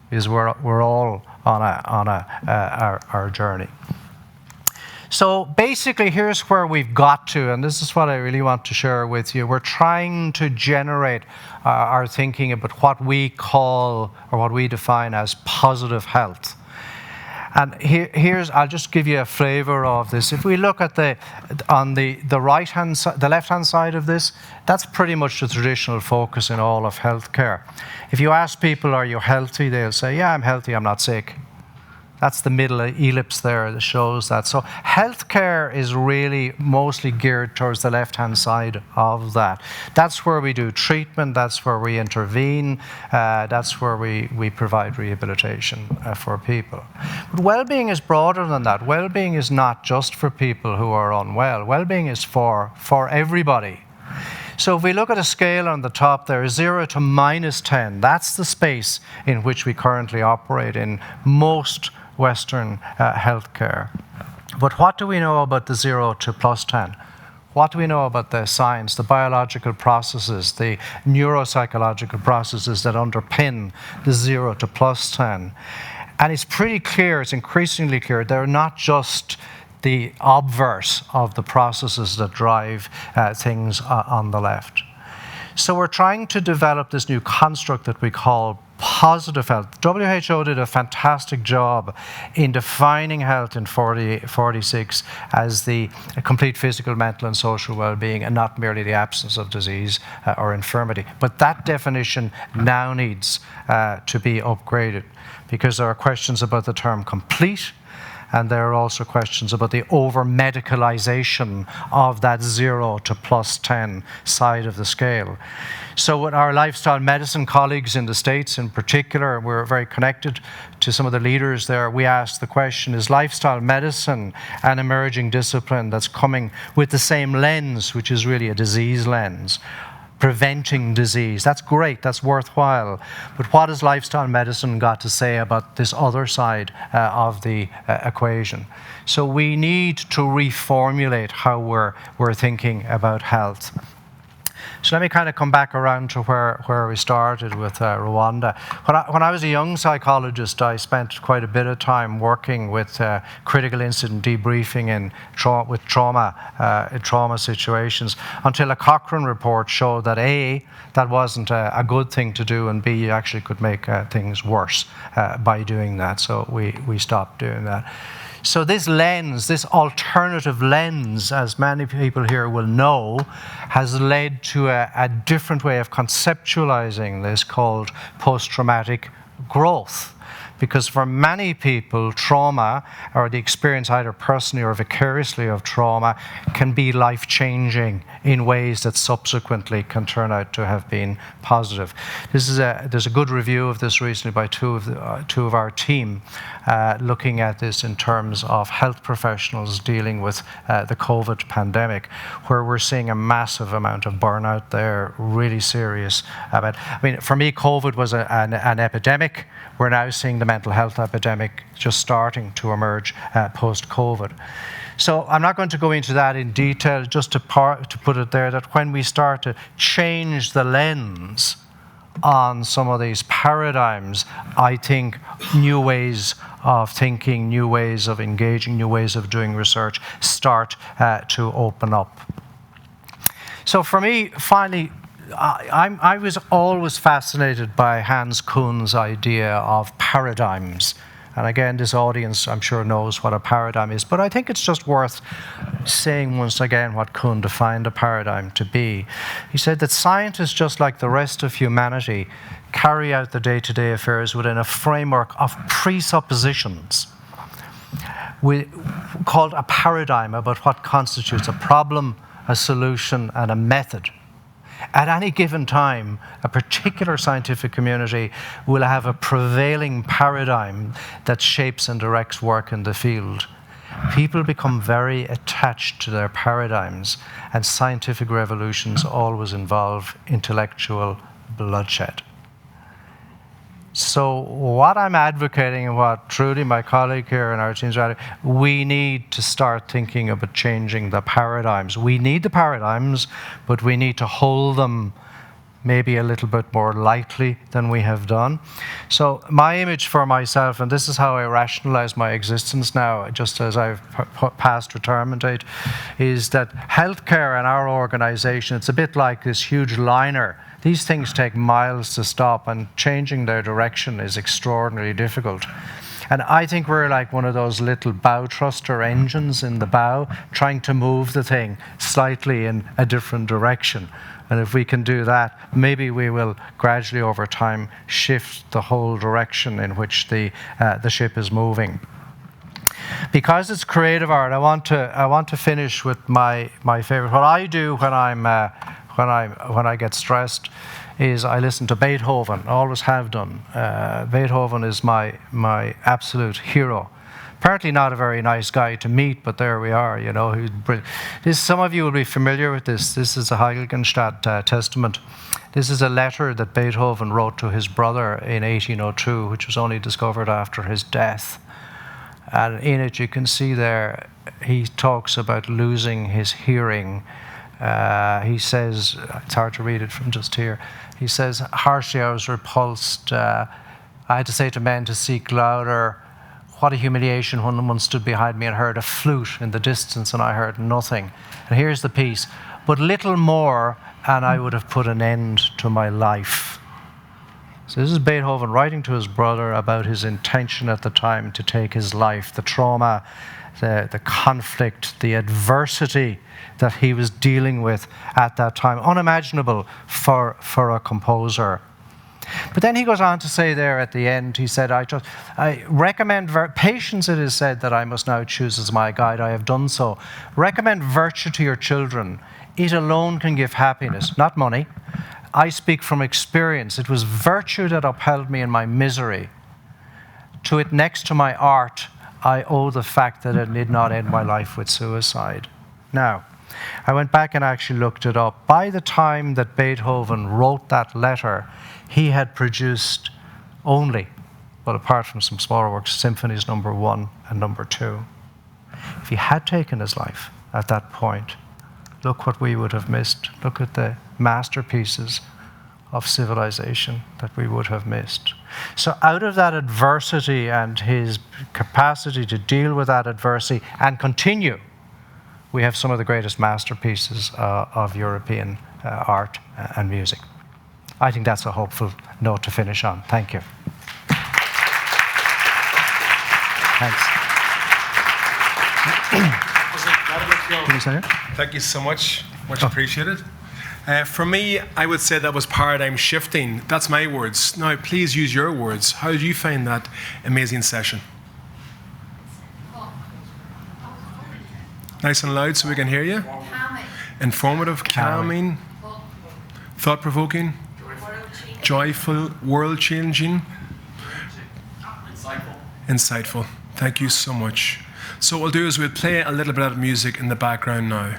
because we're all on our journey. So basically, here's where we've got to, and this is what I really want to share with you. We're trying to generate our thinking about what we call, or what we define as positive health. And I'll just give you a flavor of this. If we look at on the right-hand side, the left-hand side of this, that's pretty much the traditional focus in all of healthcare. If you ask people, are you healthy? They'll say, yeah, I'm healthy, I'm not sick. That's the middle ellipse there that shows that. So healthcare is really mostly geared towards the left-hand side of that. That's where we do treatment, that's where we intervene, that's where we provide rehabilitation for people. But well-being is broader than that. Well-being is not just for people who are unwell. Well-being is for everybody. So if we look at a scale on the top there, 0 to -10, that's the space in which we currently operate in most Western healthcare. But what do we know about the 0 to +10? What do we know about the science, the biological processes, the neuropsychological processes that underpin the 0 to +10? And it's pretty clear, it's increasingly clear, they're not just the obverse of the processes that drive things on the left. So we're trying to develop this new construct that we call positive health. WHO did a fantastic job in defining health in 46 as the complete physical, mental and social well-being, and not merely the absence of disease or infirmity. But that definition now needs to be upgraded, because there are questions about the term complete, and there are also questions about the over-medicalization of that 0 to +10 side of the scale. So with our lifestyle medicine colleagues in the States in particular, we're very connected to some of the leaders there. We asked the question, is lifestyle medicine an emerging discipline that's coming with the same lens, which is really a disease lens? Preventing disease. That's great, that's worthwhile. But what has lifestyle medicine got to say about this other side of the equation? So we need to reformulate how we're thinking about health. So let me kind of come back around to where we started with Rwanda. When I was a young psychologist, I spent quite a bit of time working with critical incident debriefing with trauma situations, until a Cochrane report showed that A, that wasn't a good thing to do, and B, you actually could make things worse by doing that. So we stopped doing that. So this lens, this alternative lens, as many people here will know, has led to a different way of conceptualizing this, called post-traumatic growth. Because for many people, trauma, or the experience either personally or vicariously of trauma, can be life-changing in ways that subsequently can turn out to have been positive. There's a good review of this recently by two of our team, looking at this in terms of health professionals dealing with the COVID pandemic, where we're seeing a massive amount of burnout there, really serious. For me, COVID was an epidemic. We're now seeing the mental health epidemic just starting to emerge post-COVID. So I'm not going to go into that in detail, just to put it there that when we start to change the lens on some of these paradigms, I think new ways of thinking, new ways of engaging, new ways of doing research start to open up. So for me, finally, I was always fascinated by Hans Kuhn's idea of paradigms. And again, this audience, I'm sure, knows what a paradigm is, but I think it's just worth saying once again what Kuhn defined a paradigm to be. He said that scientists, just like the rest of humanity, carry out the day-to-day affairs within a framework of presuppositions called a paradigm about what constitutes a problem, a solution, and a method. At any given time, a particular scientific community will have a prevailing paradigm that shapes and directs work in the field. People become very attached to their paradigms, and scientific revolutions always involve intellectual bloodshed. So what I'm advocating, and what Trudy, my colleague here, and our team's advocating, we need to start thinking about changing the paradigms. We need the paradigms, but we need to hold them maybe a little bit more lightly than we have done. So my image for myself, and this is how I rationalize my existence now, just as I've passed retirement age, is that healthcare in our organization, it's a bit like this huge liner. These things take miles to stop, and changing their direction is extraordinarily difficult. And I think we're like one of those little bow thruster engines in the bow, trying to move the thing slightly in a different direction. And if we can do that, maybe we will gradually over time shift the whole direction in which the ship is moving. Because it's creative art, I want to finish with my favorite. What I do when I get stressed is I listen to Beethoven. I always have done. Beethoven is my absolute hero. Apparently not a very nice guy to meet, but there we are. You know, some of you will be familiar with this. This is a Heiligenstadt Testament. This is a letter that Beethoven wrote to his brother in 1802, which was only discovered after his death. And in it, you can see there, he talks about losing his hearing. He says, it's hard to read it from just here. He says, harshly I was repulsed. I had to say to men to seek louder. What a humiliation when one stood behind me and heard a flute in the distance and I heard nothing. And here's the piece. But little more and I would have put an end to my life. So this is Beethoven writing to his brother about his intention at the time to take his life, the trauma, the conflict, the adversity that he was dealing with at that time, unimaginable for a composer. But then he goes on to say there at the end, he said, I recommend patience, it is said, that I must now choose as my guide. I have done so. Recommend virtue to your children. It alone can give happiness, not money. I speak from experience. It was virtue that upheld me in my misery. To it, next to my art, I owe the fact that it did not end my life with suicide. Now, I went back and actually looked it up. By the time that Beethoven wrote that letter, he had produced only, well, apart from some smaller works, symphonies number 1 and number 2. If he had taken his life at that point, look what we would have missed. Look at the masterpieces of civilization that we would have missed. So out of that adversity and his capacity to deal with that adversity and continue, we have some of the greatest masterpieces of European art and music. I think that's a hopeful note to finish on. Thank you. Thanks. Thank you so much. Much appreciated. For me, I would say that was paradigm shifting. That's my words. Now, please use your words. How did you find that amazing session? Nice and loud so we can hear you. Informative, calming, thought-provoking, joyful, world-changing, insightful. Thank you so much. So what we'll do is we'll play a little bit of music in the background now.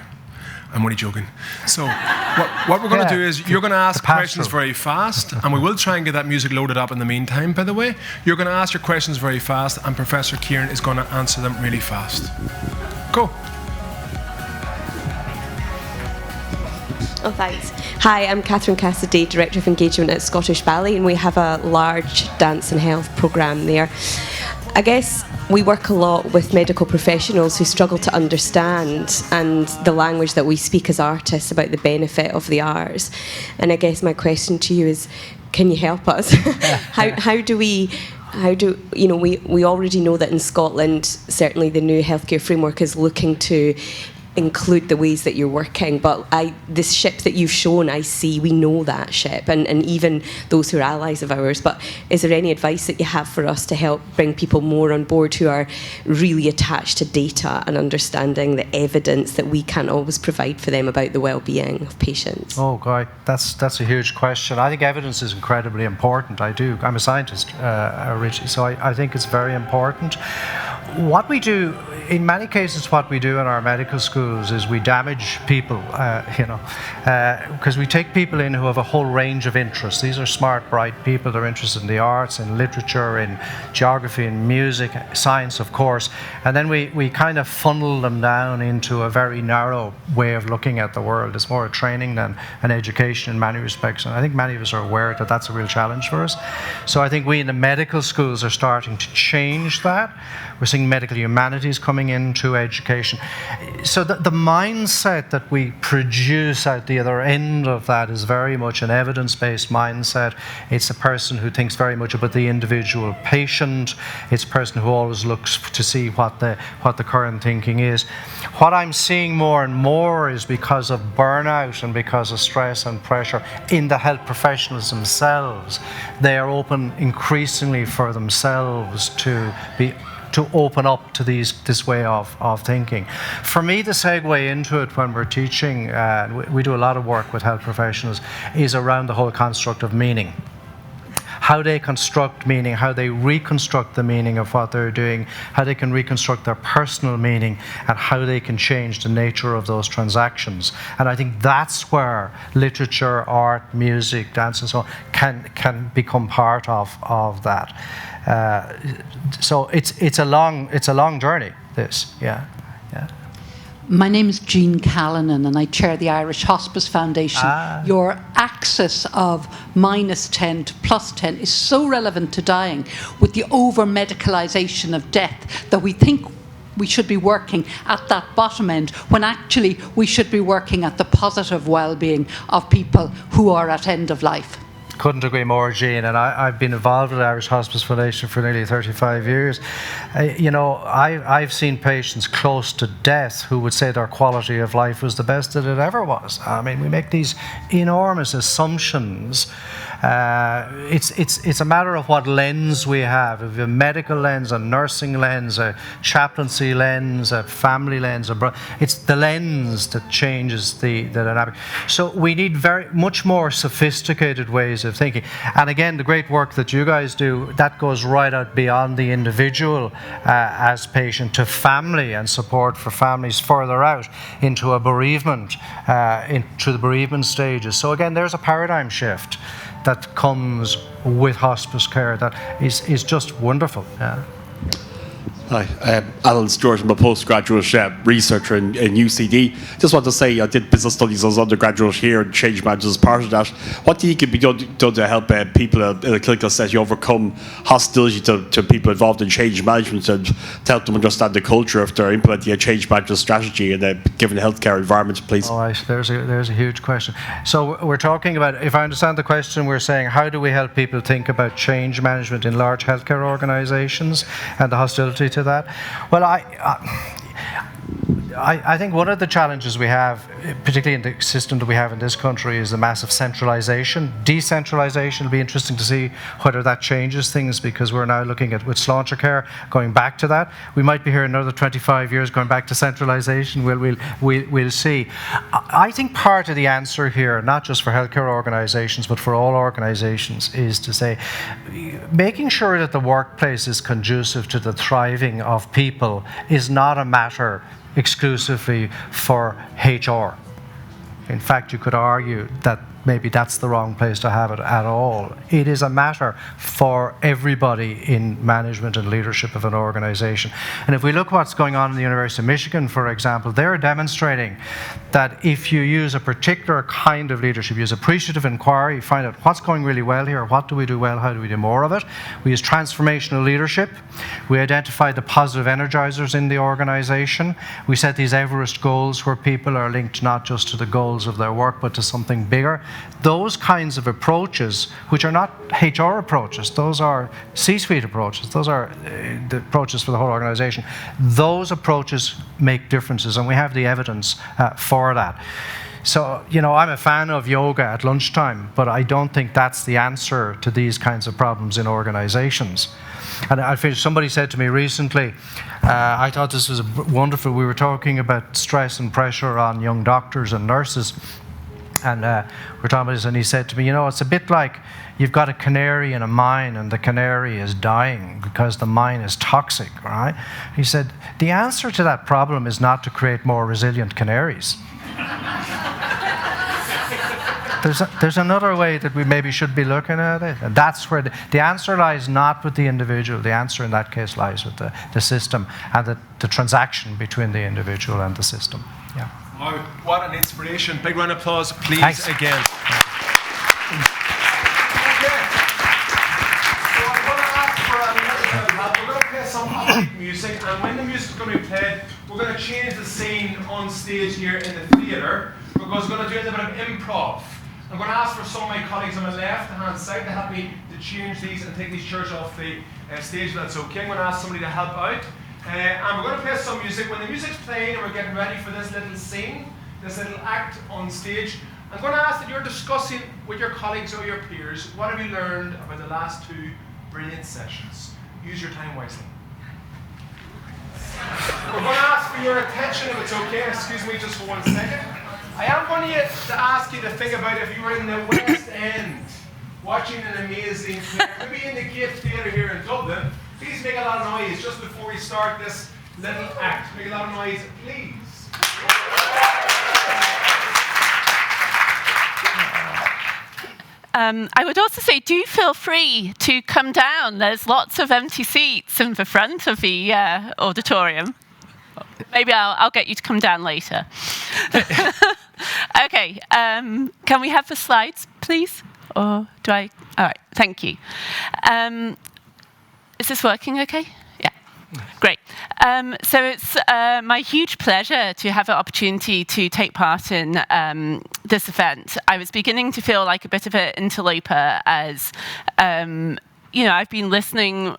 I'm only joking. So what we're going to do is you're going to ask questions very fast, and we will try and get that music loaded up in the meantime, by the way. You're going to ask your questions very fast, and Professor Ciaran is going to answer them really fast. Go. Oh, thanks. Hi, I'm Catherine Cassidy, Director of Engagement at Scottish Ballet, and we have a large dance and health programme there. I guess we work a lot with medical professionals who struggle to understand and the language that we speak as artists about the benefit of the arts. And I guess my question to you is, can you help us? How do we already know that in Scotland, certainly the new healthcare framework is looking to include the ways that you're working, but this ship that you've shown, I see, we know that ship, and even those who are allies of ours, but is there any advice that you have for us to help bring people more on board who are really attached to data and understanding the evidence that we can't always provide for them about the well-being of patients? Oh, God, that's a huge question. I think evidence is incredibly important. I'm a scientist originally, so I think it's very important. What we do, in many cases, what we do in our medical schools is we damage people, because we take people in who have a whole range of interests. These are smart, bright people. They're interested in the arts, in literature, in geography, in music, science, of course. And then we kind of funnel them down into a very narrow way of looking at the world. It's more a training than an education in many respects. And I think many of us are aware that that's a real challenge for us. So I think we in the medical schools are starting to change that. We're seeing medical humanities coming into education. So the mindset that we produce at the other end of that is very much an evidence-based mindset. It's a person who thinks very much about the individual patient. It's a person who always looks to see what the current thinking is. What I'm seeing more and more is because of burnout and because of stress and pressure in the health professionals themselves, they are open increasingly for themselves to open up to this way of thinking. For me, the segue into it when we're teaching, we do a lot of work with health professionals, is around the whole construct of meaning. How they construct meaning, how they reconstruct the meaning of what they're doing, how they can reconstruct their personal meaning, and how they can change the nature of those transactions. And I think that's where literature, art, music, dance, and so on can become part of that. So it's a long journey. This, yeah. My name is Jean Callanan, and I chair the Irish Hospice Foundation. Your axis of -10 to +10 is so relevant to dying, with the over-medicalisation of death, that we think we should be working at that bottom end, when actually we should be working at the positive well-being of people who are at end of life. Couldn't agree more, Jean. And I've been involved with the Irish Hospice Foundation for nearly 35 years. I've seen patients close to death who would say their quality of life was the best that it ever was. I mean, we make these enormous assumptions. It's a matter of what lens we have. If we have a medical lens, a nursing lens, a chaplaincy lens, a family lens, it's the lens that changes the dynamic. So we need very much more sophisticated ways of thinking. And again, the great work that you guys do, that goes right out beyond the individual as patient to family and support for families further out into a bereavement, into the bereavement stages. So again, there's a paradigm shift that comes with hospice care that is just wonderful. Yeah. Hi, Alan Stewart. I'm a postgraduate researcher in UCD. Just want to say I did business studies as undergraduate here and change management as part of that. What do you think can be done to help people in a clinical setting overcome hostility to people involved in change management and to help them understand the culture if they're implementing a change management strategy in a given healthcare environment, please? All right, there's a huge question. So we're talking about, if I understand the question, we're saying how do we help people think about change management in large healthcare organisations and the hostility to that? Well, I think one of the challenges we have, particularly in the system that we have in this country, is the massive centralisation. Decentralisation will be interesting to see whether that changes things, because we're now looking at, with Sláinte Care, going back to that. We might be here another 25 years going back to centralisation. We'll see. I think part of the answer here, not just for healthcare organisations, but for all organisations, is to say, making sure that the workplace is conducive to the thriving of people is not a matter exclusively for HR. In fact, you could argue that maybe that's the wrong place to have it at all. It is a matter for everybody in management and leadership of an organisation. And if we look what's going on in the University of Michigan, for example, they're demonstrating that if you use a particular kind of leadership, use appreciative inquiry, find out what's going really well here, what do we do well, how do we do more of it. We use transformational leadership. We identify the positive energizers in the organisation. We set these Everest goals where people are linked not just to the goals of their work, but to something bigger. Those kinds of approaches, which are not HR approaches, those are C-suite approaches, those are the approaches for the whole organisation. Those approaches make differences, and we have the evidence for that. So, I'm a fan of yoga at lunchtime, but I don't think that's the answer to these kinds of problems in organisations. And I feel somebody said to me recently, I thought this was wonderful. We were talking about stress and pressure on young doctors and nurses. And we're talking about this, and he said to me, it's a bit like you've got a canary in a mine and the canary is dying because the mine is toxic, right? He said, the answer to that problem is not to create more resilient canaries. There's another way that we maybe should be looking at it. And that's where the answer lies not with the individual. The answer in that case lies with the system and the transaction between the individual and the system. Yeah. Wow, what an inspiration. Big round of applause, please. Thanks. Again. Okay. So I'm going to ask for a little bit of help. We're going to play some upbeat music, and when the music is going to be played, we're going to change the scene on stage here in the theatre, because we're going to do a little bit of improv. I'm going to ask for some of my colleagues on my left-hand side to help me to change these and take these chairs off the stage, if that's okay. I'm going to ask somebody to help out. And we're going to play some music. When the music's playing and we're getting ready for this little scene, this little act on stage, I'm going to ask that you're discussing with your colleagues or your peers, what have you learned about the last two brilliant sessions? Use your time wisely. We're going to ask for your attention, if it's okay. Excuse me just for 1 second. I am going to ask you to think about if you were in the West End watching an amazing play, maybe in the Gate Theatre here in Dublin. Please make a lot of noise just before we start this little act. Make a lot of noise, please. I would also say, do feel free to come down. There's lots of empty seats in the front of the auditorium. Maybe I'll get you to come down later. Okay, can we have the slides, please? Or do I? All right, thank you. Is this working okay? Yeah. Great. So it's my huge pleasure to have an opportunity to take part in this event. I was beginning to feel like a bit of an interloper as, I've been listening,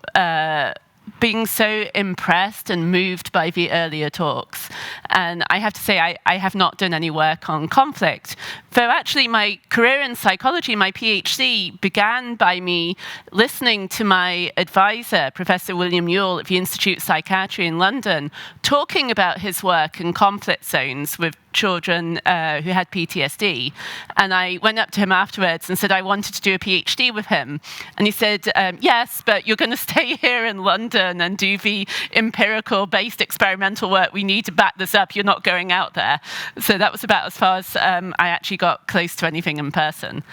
being so impressed and moved by the earlier talks. And I have to say, I have not done any work on conflict. Though actually my career in psychology, my PhD, began by me listening to my advisor, Professor William Ewell at the Institute of Psychiatry in London, talking about his work in conflict zones with children who had PTSD. And I went up to him afterwards and said I wanted to do a PhD with him. And he said, yes, but you're going to stay here in London and do the empirical-based experimental work we need to back this up. You're not going out there. So that was about as far as I actually got close to anything in person.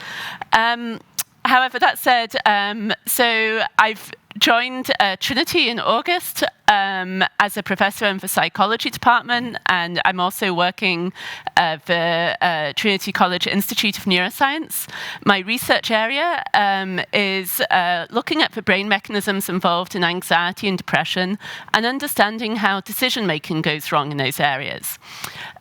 However, that said, so I've joined Trinity in August as a professor in the psychology department, and I'm also working at the Trinity College Institute of Neuroscience. My research area is looking at the brain mechanisms involved in anxiety and depression and understanding how decision-making goes wrong in those areas.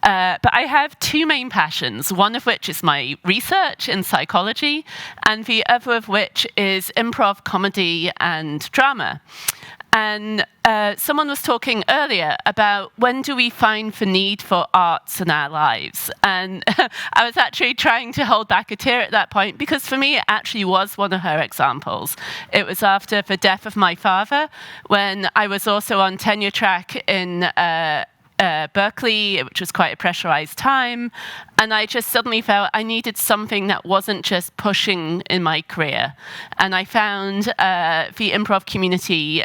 But I have two main passions, one of which is my research in psychology, and the other of which is improv comedy and drama. And someone was talking earlier about when do we find the need for arts in our lives. And I was actually trying to hold back a tear at that point because for me it actually was one of her examples. It was after the death of my father when I was also on tenure track in Berkeley, which was quite a pressurized time, and I just suddenly felt I needed something that wasn't just pushing in my career. And I found the improv community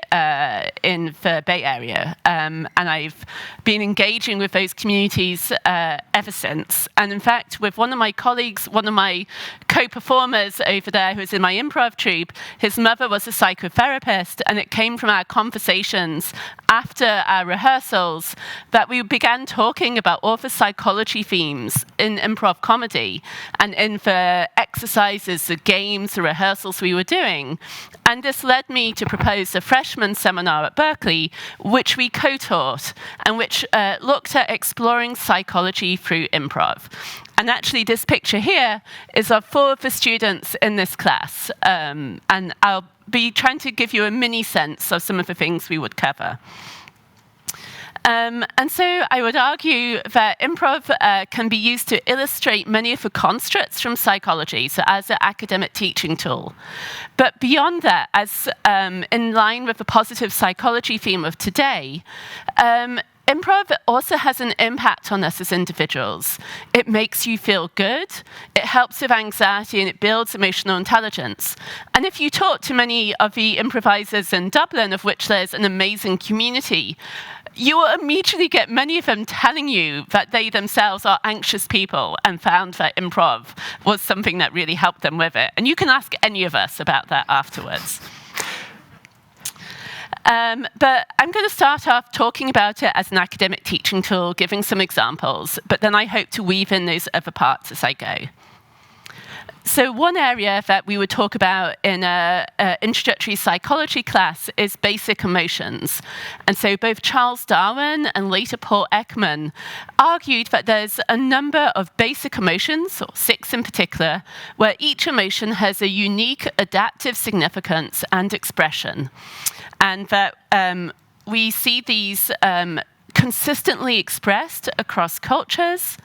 in the Bay Area, and I've been engaging with those communities ever since. And in fact, with one of my colleagues, one of my co-performers over there who's in my improv troupe, his mother was a psychotherapist, and it came from our conversations after our rehearsals that we began talking about all the psychology themes in improv comedy and in the exercises, the games, the rehearsals we were doing. And this led me to propose a freshman seminar at Berkeley, which we co-taught and which looked at exploring psychology through improv. And actually, this picture here is of 4 of the students in this class. And I'll be trying to give you a mini sense of some of the things we would cover. And so I would argue that improv can be used to illustrate many of the constructs from psychology, so as an academic teaching tool. But beyond that, as in line with the positive psychology theme of today, improv also has an impact on us as individuals. It makes you feel good, it helps with anxiety, and it builds emotional intelligence. And if you talk to many of the improvisers in Dublin, of which there's an amazing community, you will immediately get many of them telling you that they themselves are anxious people and found that improv was something that really helped them with it. And you can ask any of us about that afterwards. But I'm going to start off talking about it as an academic teaching tool, giving some examples, but then I hope to weave in those other parts as I go. So one area that we would talk about in an introductory psychology class is basic emotions. And so both Charles Darwin and later Paul Ekman argued that there's a number of basic emotions, or 6 in particular, where each emotion has a unique adaptive significance and expression. And that we see these consistently expressed across cultures.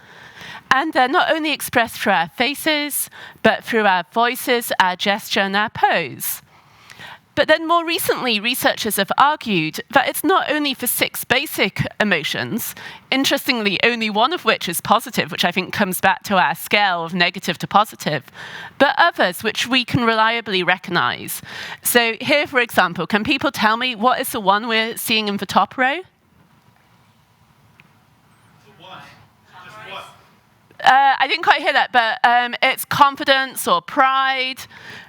And they're not only expressed through our faces, but through our voices, our gesture, and our pose. But then more recently, researchers have argued that it's not only for 6 basic emotions, interestingly, only one of which is positive, which I think comes back to our scale of negative to positive, but others which we can reliably recognize. So here, for example, can people tell me what is the one we're seeing in the top row? I didn't quite hear that, but it's confidence or pride.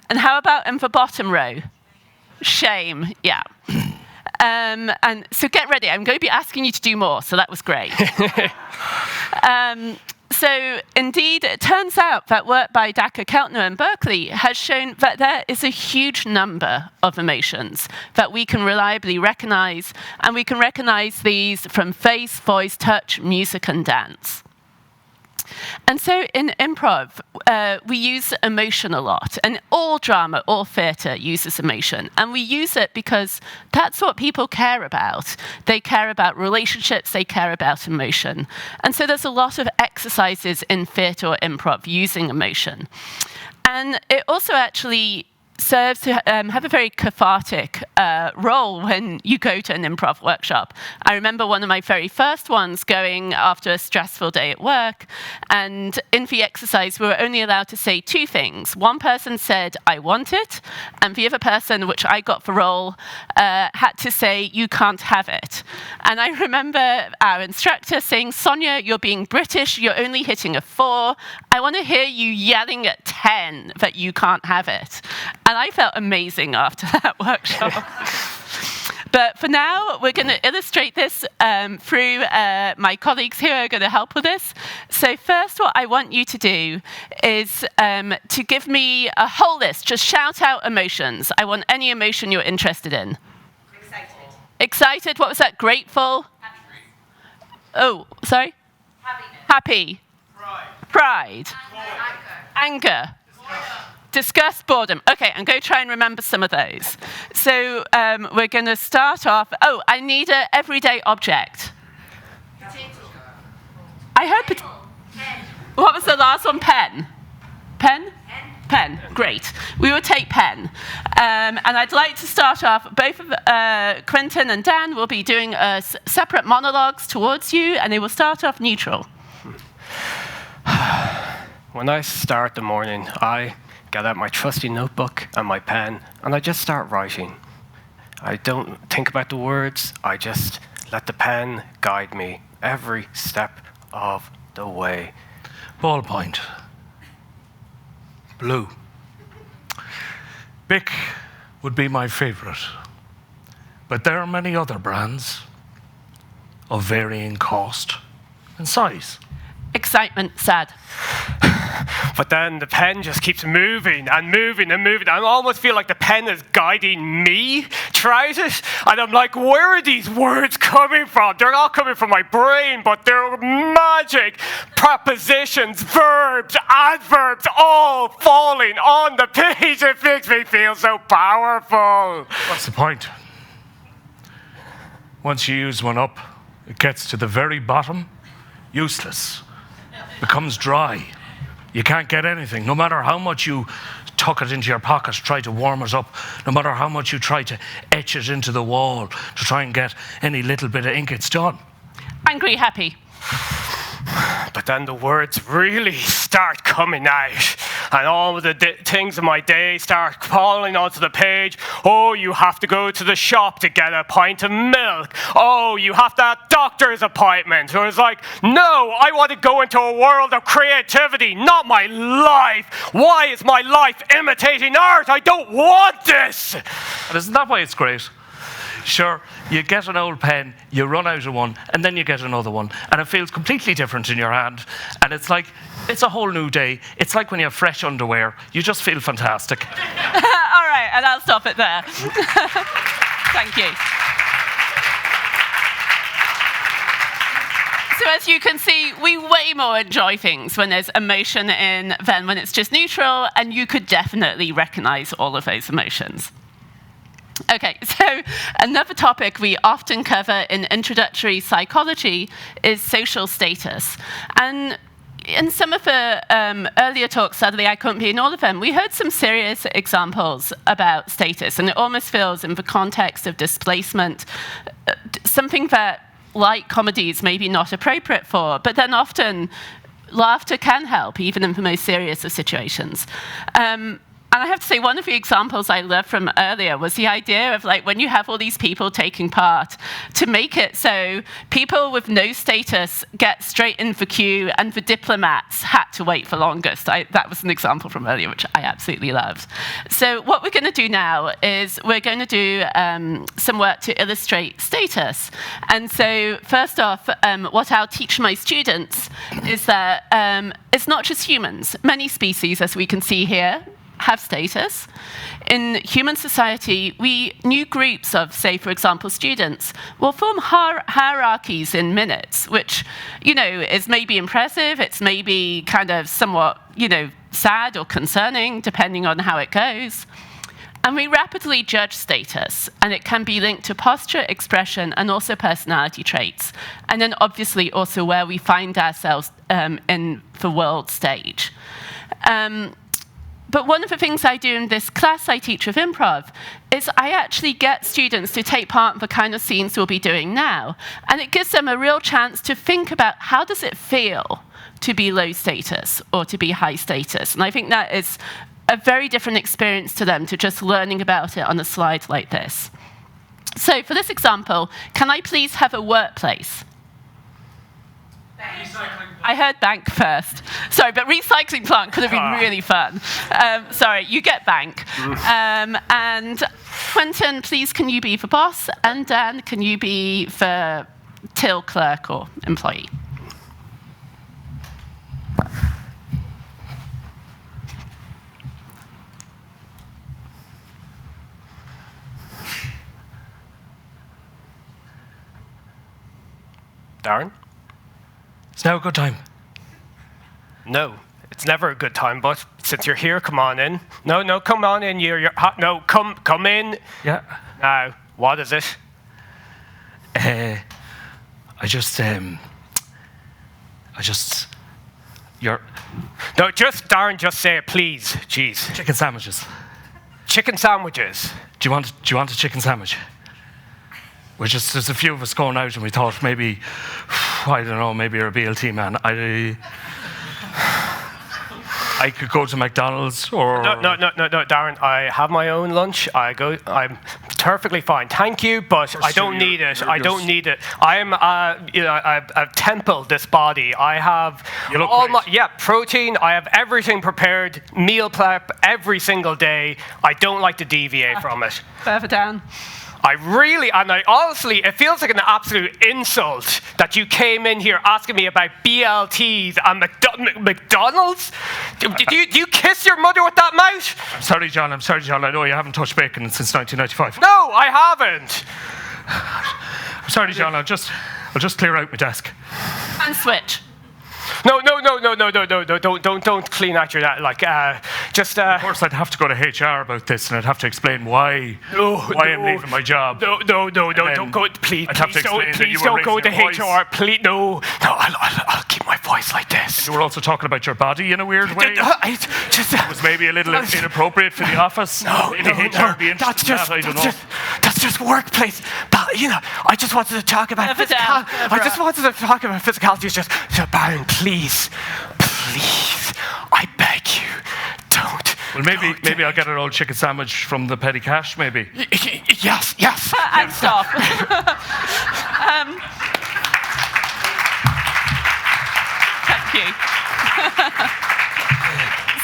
And how about in the bottom row? Shame, yeah. And so get ready. I'm going to be asking you to do more, so that was great. So indeed, it turns out that work by Dacher, Keltner and Berkeley has shown that there is a huge number of emotions that we can reliably recognize, and we can recognize these from face, voice, touch, music, and dance. And so in improv, we use emotion a lot, and all drama, all theatre uses emotion. And we use it because that's what people care about. They care about relationships, they care about emotion. And so there's a lot of exercises in theatre or improv using emotion. And it also actually serves to have a very cathartic role when you go to an improv workshop. I remember one of my very first ones going after a stressful day at work, and in the exercise we were only allowed to say two things. One person said, "I want it," and the other person, which I got the role, had to say, "You can't have it." And I remember our instructor saying, "Sonia, you're being British, you're only hitting a 4. I want to hear you yelling at 10 that you can't have it." And I felt amazing after that workshop. But for now, we're going to illustrate this through my colleagues who are going to help with this. So first, what I want you to do is to give me a whole list. Just shout out emotions. I want any emotion you're interested in. Excited. Excited. What was that? Grateful? Happy. Oh, sorry? Happiness. Happy. Pride. Anger. Disgust, boredom. Okay, I'm going to try and remember some of those. So we're going to start off. Oh, I need an everyday object. Potato. I heard potato. What was the last one? Pen. Pen? Pen. Great. We will take pen. And I'd like to start off, both of Quentin and Dan will be doing separate monologues towards you, and they will start off neutral. When I start the morning, I get out my trusty notebook and my pen, and I just start writing. I don't think about the words, I just let the pen guide me every step of the way. Ballpoint. Blue. Bic would be my favourite, but there are many other brands of varying cost and size. Excitement, sad. But then the pen just keeps moving and moving and moving. I almost feel like the pen is guiding me throughout it. And I'm like, where are these words coming from? They're not coming from my brain, but they're magic. Prepositions, verbs, adverbs, all falling on the page. It makes me feel so powerful. What's the point? Once you use one up, it gets to the very bottom, useless. Becomes dry. You can't get anything. No matter how much you tuck it into your pocket, try to warm it up, no matter how much you try to etch it into the wall to try and get any little bit of ink, it's done. Angry, happy. But then the words really start coming out, and all of the things in my day start falling onto the page. Oh, you have to go to the shop to get a pint of milk. Oh, you have to have a doctor's appointment. So it's like, no, I want to go into a world of creativity, not my life. Why is my life imitating art? I don't want this. And isn't that why it's great? Sure, you get an old pen, you run out of one, and then you get another one, and it feels completely different in your hand. And it's like, it's a whole new day. It's like when you have fresh underwear. You just feel fantastic. All right, and I'll stop it there. Thank you. So as you can see, we way more enjoy things when there's emotion in than when it's just neutral, and you could definitely recognize all of those emotions. Okay, so another topic we often cover in introductory psychology is social status. And in some of the earlier talks, sadly I couldn't be in all of them, we heard some serious examples about status, and it almost feels in the context of displacement, something that light comedies may be not appropriate for, but then often laughter can help, even in the most serious of situations. And And I have to say, one of the examples I loved from earlier was the idea of like when you have all these people taking part, to make it so people with no status get straight in the queue and the diplomats had to wait for longest. That was an example from earlier, which I absolutely loved. So what we're going to do now is we're going to do some work to illustrate status. And so first off, what I'll teach my students is that it's not just humans. Many species, as we can see here, have status. In human society, new groups of, say, for example, students will form hierarchies in minutes, which, is maybe impressive, it's maybe kind of somewhat, sad or concerning, depending on how it goes. And we rapidly judge status, and it can be linked to posture, expression, and also personality traits. And then obviously also where we find ourselves in the world stage. But one of the things I do in this class I teach with improv is I actually get students to take part in the kind of scenes we'll be doing now. And it gives them a real chance to think about how does it feel to be low status or to be high status. And I think that is a very different experience to them to just learning about it on a slide like this. So for this example, can I please have a workplace? I heard bank first. Sorry, but recycling plant could have been really fun. Sorry, you get bank. And Quentin, please, can you be the boss? And Dan, can you be the till clerk or employee? Darren? It's now a good time. No, it's never a good time, but since you're here, come on in. No, come on in. You're hot. No, come in. Yeah. Now, what is it? No, Darren, just say it, please. Jeez. Chicken sandwiches. Chicken sandwiches. Do you want a chicken sandwich? There's a few of us going out and we thought maybe, I don't know, maybe you're a BLT man. I could go to McDonald's or... No, Darren, I have my own lunch. I'm perfectly fine. Thank you, but I don't need it. I don't need it. I've templed this body. I have protein. I have everything prepared, meal prep every single day. I don't like to deviate from it. Further down. Honestly, it feels like an absolute insult that you came in here asking me about BLTs and McDonald's. Do you kiss your mother with that mouth? I'm sorry, John. I know you haven't touched bacon since 1995. No, I haven't. I'm sorry, John. I'll just clear out my desk. And switch. No, don't clean out your that. Of course, I'd have to go to HR about this, and I'd have to explain why I'm leaving my job. No, don't go. Please don't go to HR. Please, no. I'll keep my voice like this. You were also talking about your body in a weird way. It was maybe a little inappropriate for the office. That's just workplace. I just wanted to talk about physicality. It's just Baron, please, I beg you, don't. Well, maybe I'll get an old chicken sandwich from the petty cash, maybe. Yes. And stop. Thank you.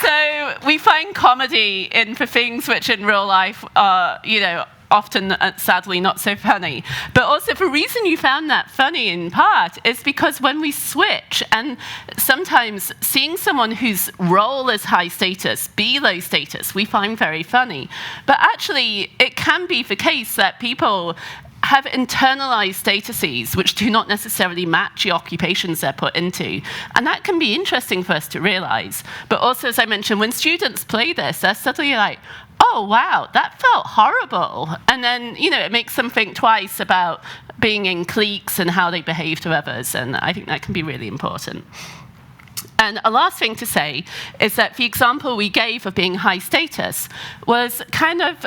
So we find comedy in the things which in real life are, often, sadly, not so funny. But also, the reason you found that funny in part is because when we switch, and sometimes seeing someone whose role is high status be low status, we find very funny. But actually, it can be the case that people have internalized statuses which do not necessarily match the occupations they're put into. And that can be interesting for us to realize. But also, as I mentioned, when students play this, they're suddenly like, oh, wow, that felt horrible. And then, it makes them think twice about being in cliques and how they behave to others. And I think that can be really important. And a last thing to say is that the example we gave of being high status was kind of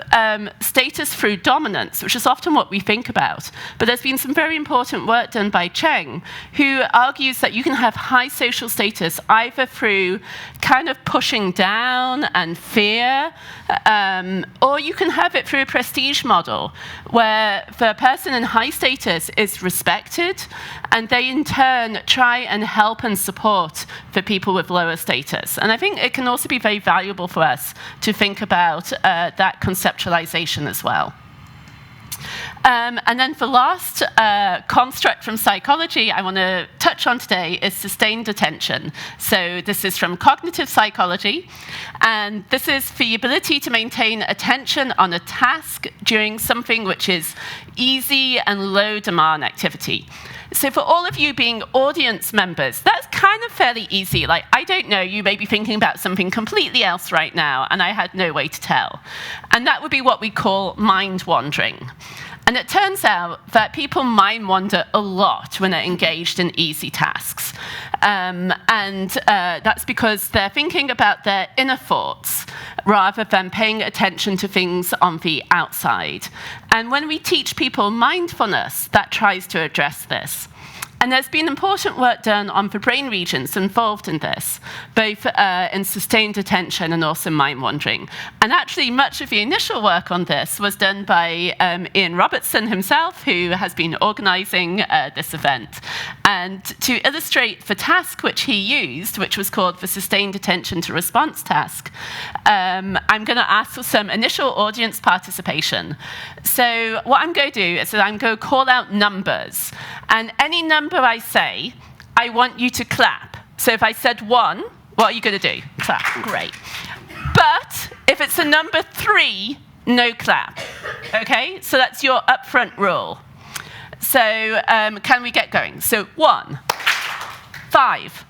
status through dominance, which is often what we think about. But there's been some very important work done by Cheng, who argues that you can have high social status either through kind of pushing down and fear, or you can have it through a prestige model, where the person in high status is respected, and they in turn try and help and support the people with lower status. And I think it can also be very valuable for us to think about that conceptualization as well. And then the last construct from psychology I want to touch on today is sustained attention. So this is from cognitive psychology, and this is the ability to maintain attention on a task during something which is easy and low demand activity. So for all of you being audience members, that's kind of fairly easy. Like, I don't know, you may be thinking about something completely else right now, and I had no way to tell. And that would be what we call mind wandering. And it turns out that people mind wander a lot when they're engaged in easy tasks. That's because they're thinking about their inner thoughts rather than paying attention to things on the outside. And when we teach people mindfulness, that tries to address this. And there's been important work done on the brain regions involved in this, both in sustained attention and also mind wandering. And actually, much of the initial work on this was done by Ian Robertson himself, who has been organizing this event. And to illustrate the task which he used, which was called the sustained attention to response task, I'm going to ask for some initial audience participation. So what I'm going to do is that I'm going to call out numbers. And any number I say, I want you to clap. So if I said 1, what are you going to do? Clap. Great. But if it's a number 3, no clap. Okay? So that's your upfront rule. So can we get going? So 1, 5,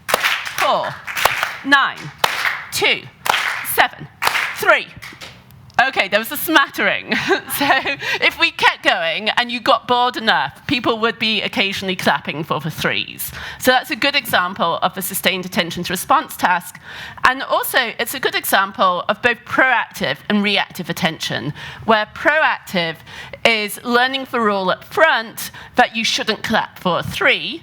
4, 9, 2, 7, 3. Okay, there was a smattering. So if we kept going and you got bored enough, people would be occasionally clapping for the 3s. So that's a good example of the sustained attention to response task. And also, it's a good example of both proactive and reactive attention, where proactive is learning the rule up front that you shouldn't clap for a 3,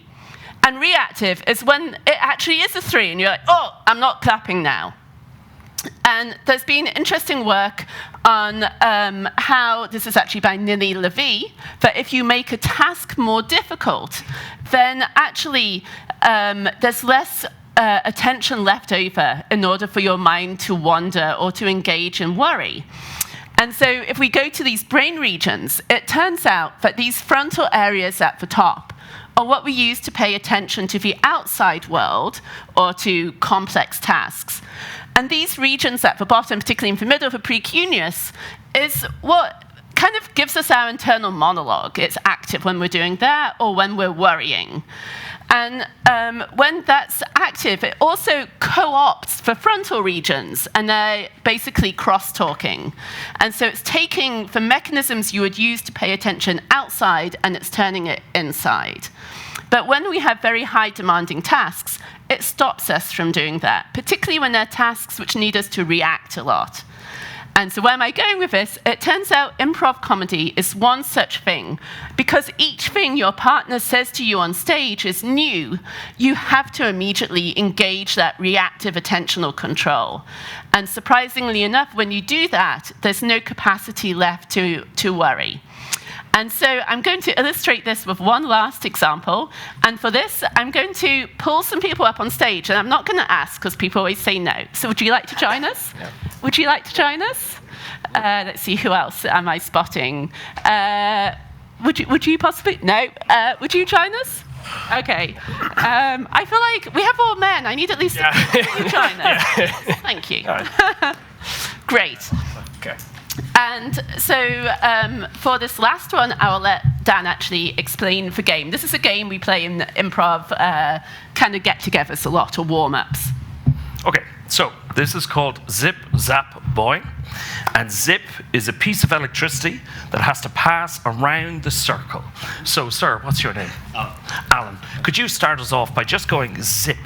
and reactive is when it actually is a 3, and you're like, oh, I'm not clapping now. And there's been interesting work on how, this is actually by Nili Levy, that if you make a task more difficult, then actually there's less attention left over in order for your mind to wander or to engage in worry. And so if we go to these brain regions, it turns out that these frontal areas at the top are what we use to pay attention to the outside world or to complex tasks. And these regions at the bottom, particularly in the middle of the precuneus, is what kind of gives us our internal monologue. It's active when we're doing that or when we're worrying. And when that's active, it also co-opts the frontal regions, and they're basically cross-talking. And so it's taking the mechanisms you would use to pay attention outside, and it's turning it inside. But when we have very high demanding tasks, it stops us from doing that, particularly when they're tasks which need us to react a lot. And so where am I going with this? It turns out improv comedy is one such thing. Because each thing your partner says to you on stage is new, you have to immediately engage that reactive attentional control. And surprisingly enough, when you do that, there's no capacity left to worry. And so I'm going to illustrate this with one last example. And for this, I'm going to pull some people up on stage. And I'm not going to ask, because people always say no. So would you like to join us? Yeah. Would you like to join us? Let's see, who else am I spotting? Would you possibly? No. Would you join us? Okay. I feel like we have all men. I need at least a few to join us. Yeah. Thank you. Right. Great. Okay. And so for this last one, I will let Dan actually explain the game. This is a game we play in improv, kind of get-togethers a lot, or warm-ups. Okay, so this is called Zip, Zap, Boing. And zip is a piece of electricity that has to pass around the circle. So, sir, what's your name? Alan. Could you start us off by just going zip?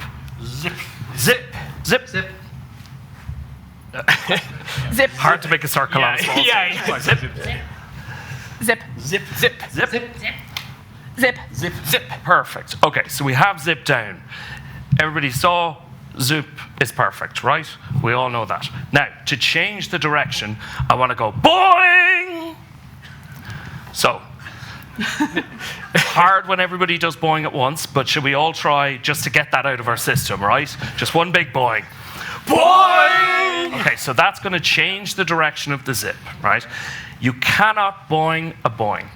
Zip. Zip. Zip. Zip. Zip. Hard to make a circle on a small stage. Zip. Zip. Zip. Zip. Zip. Zip. Zip. Zip. Zip. Perfect. Okay, so we have zip down. Everybody saw zip is perfect, right? We all know that. Now, to change the direction, I want to go boing! So, hard when everybody does boing at once, but should we all try just to get that out of our system, right? Just one big boing. Boing! Okay, so that's going to change the direction of the zip, right? You cannot boing a boing.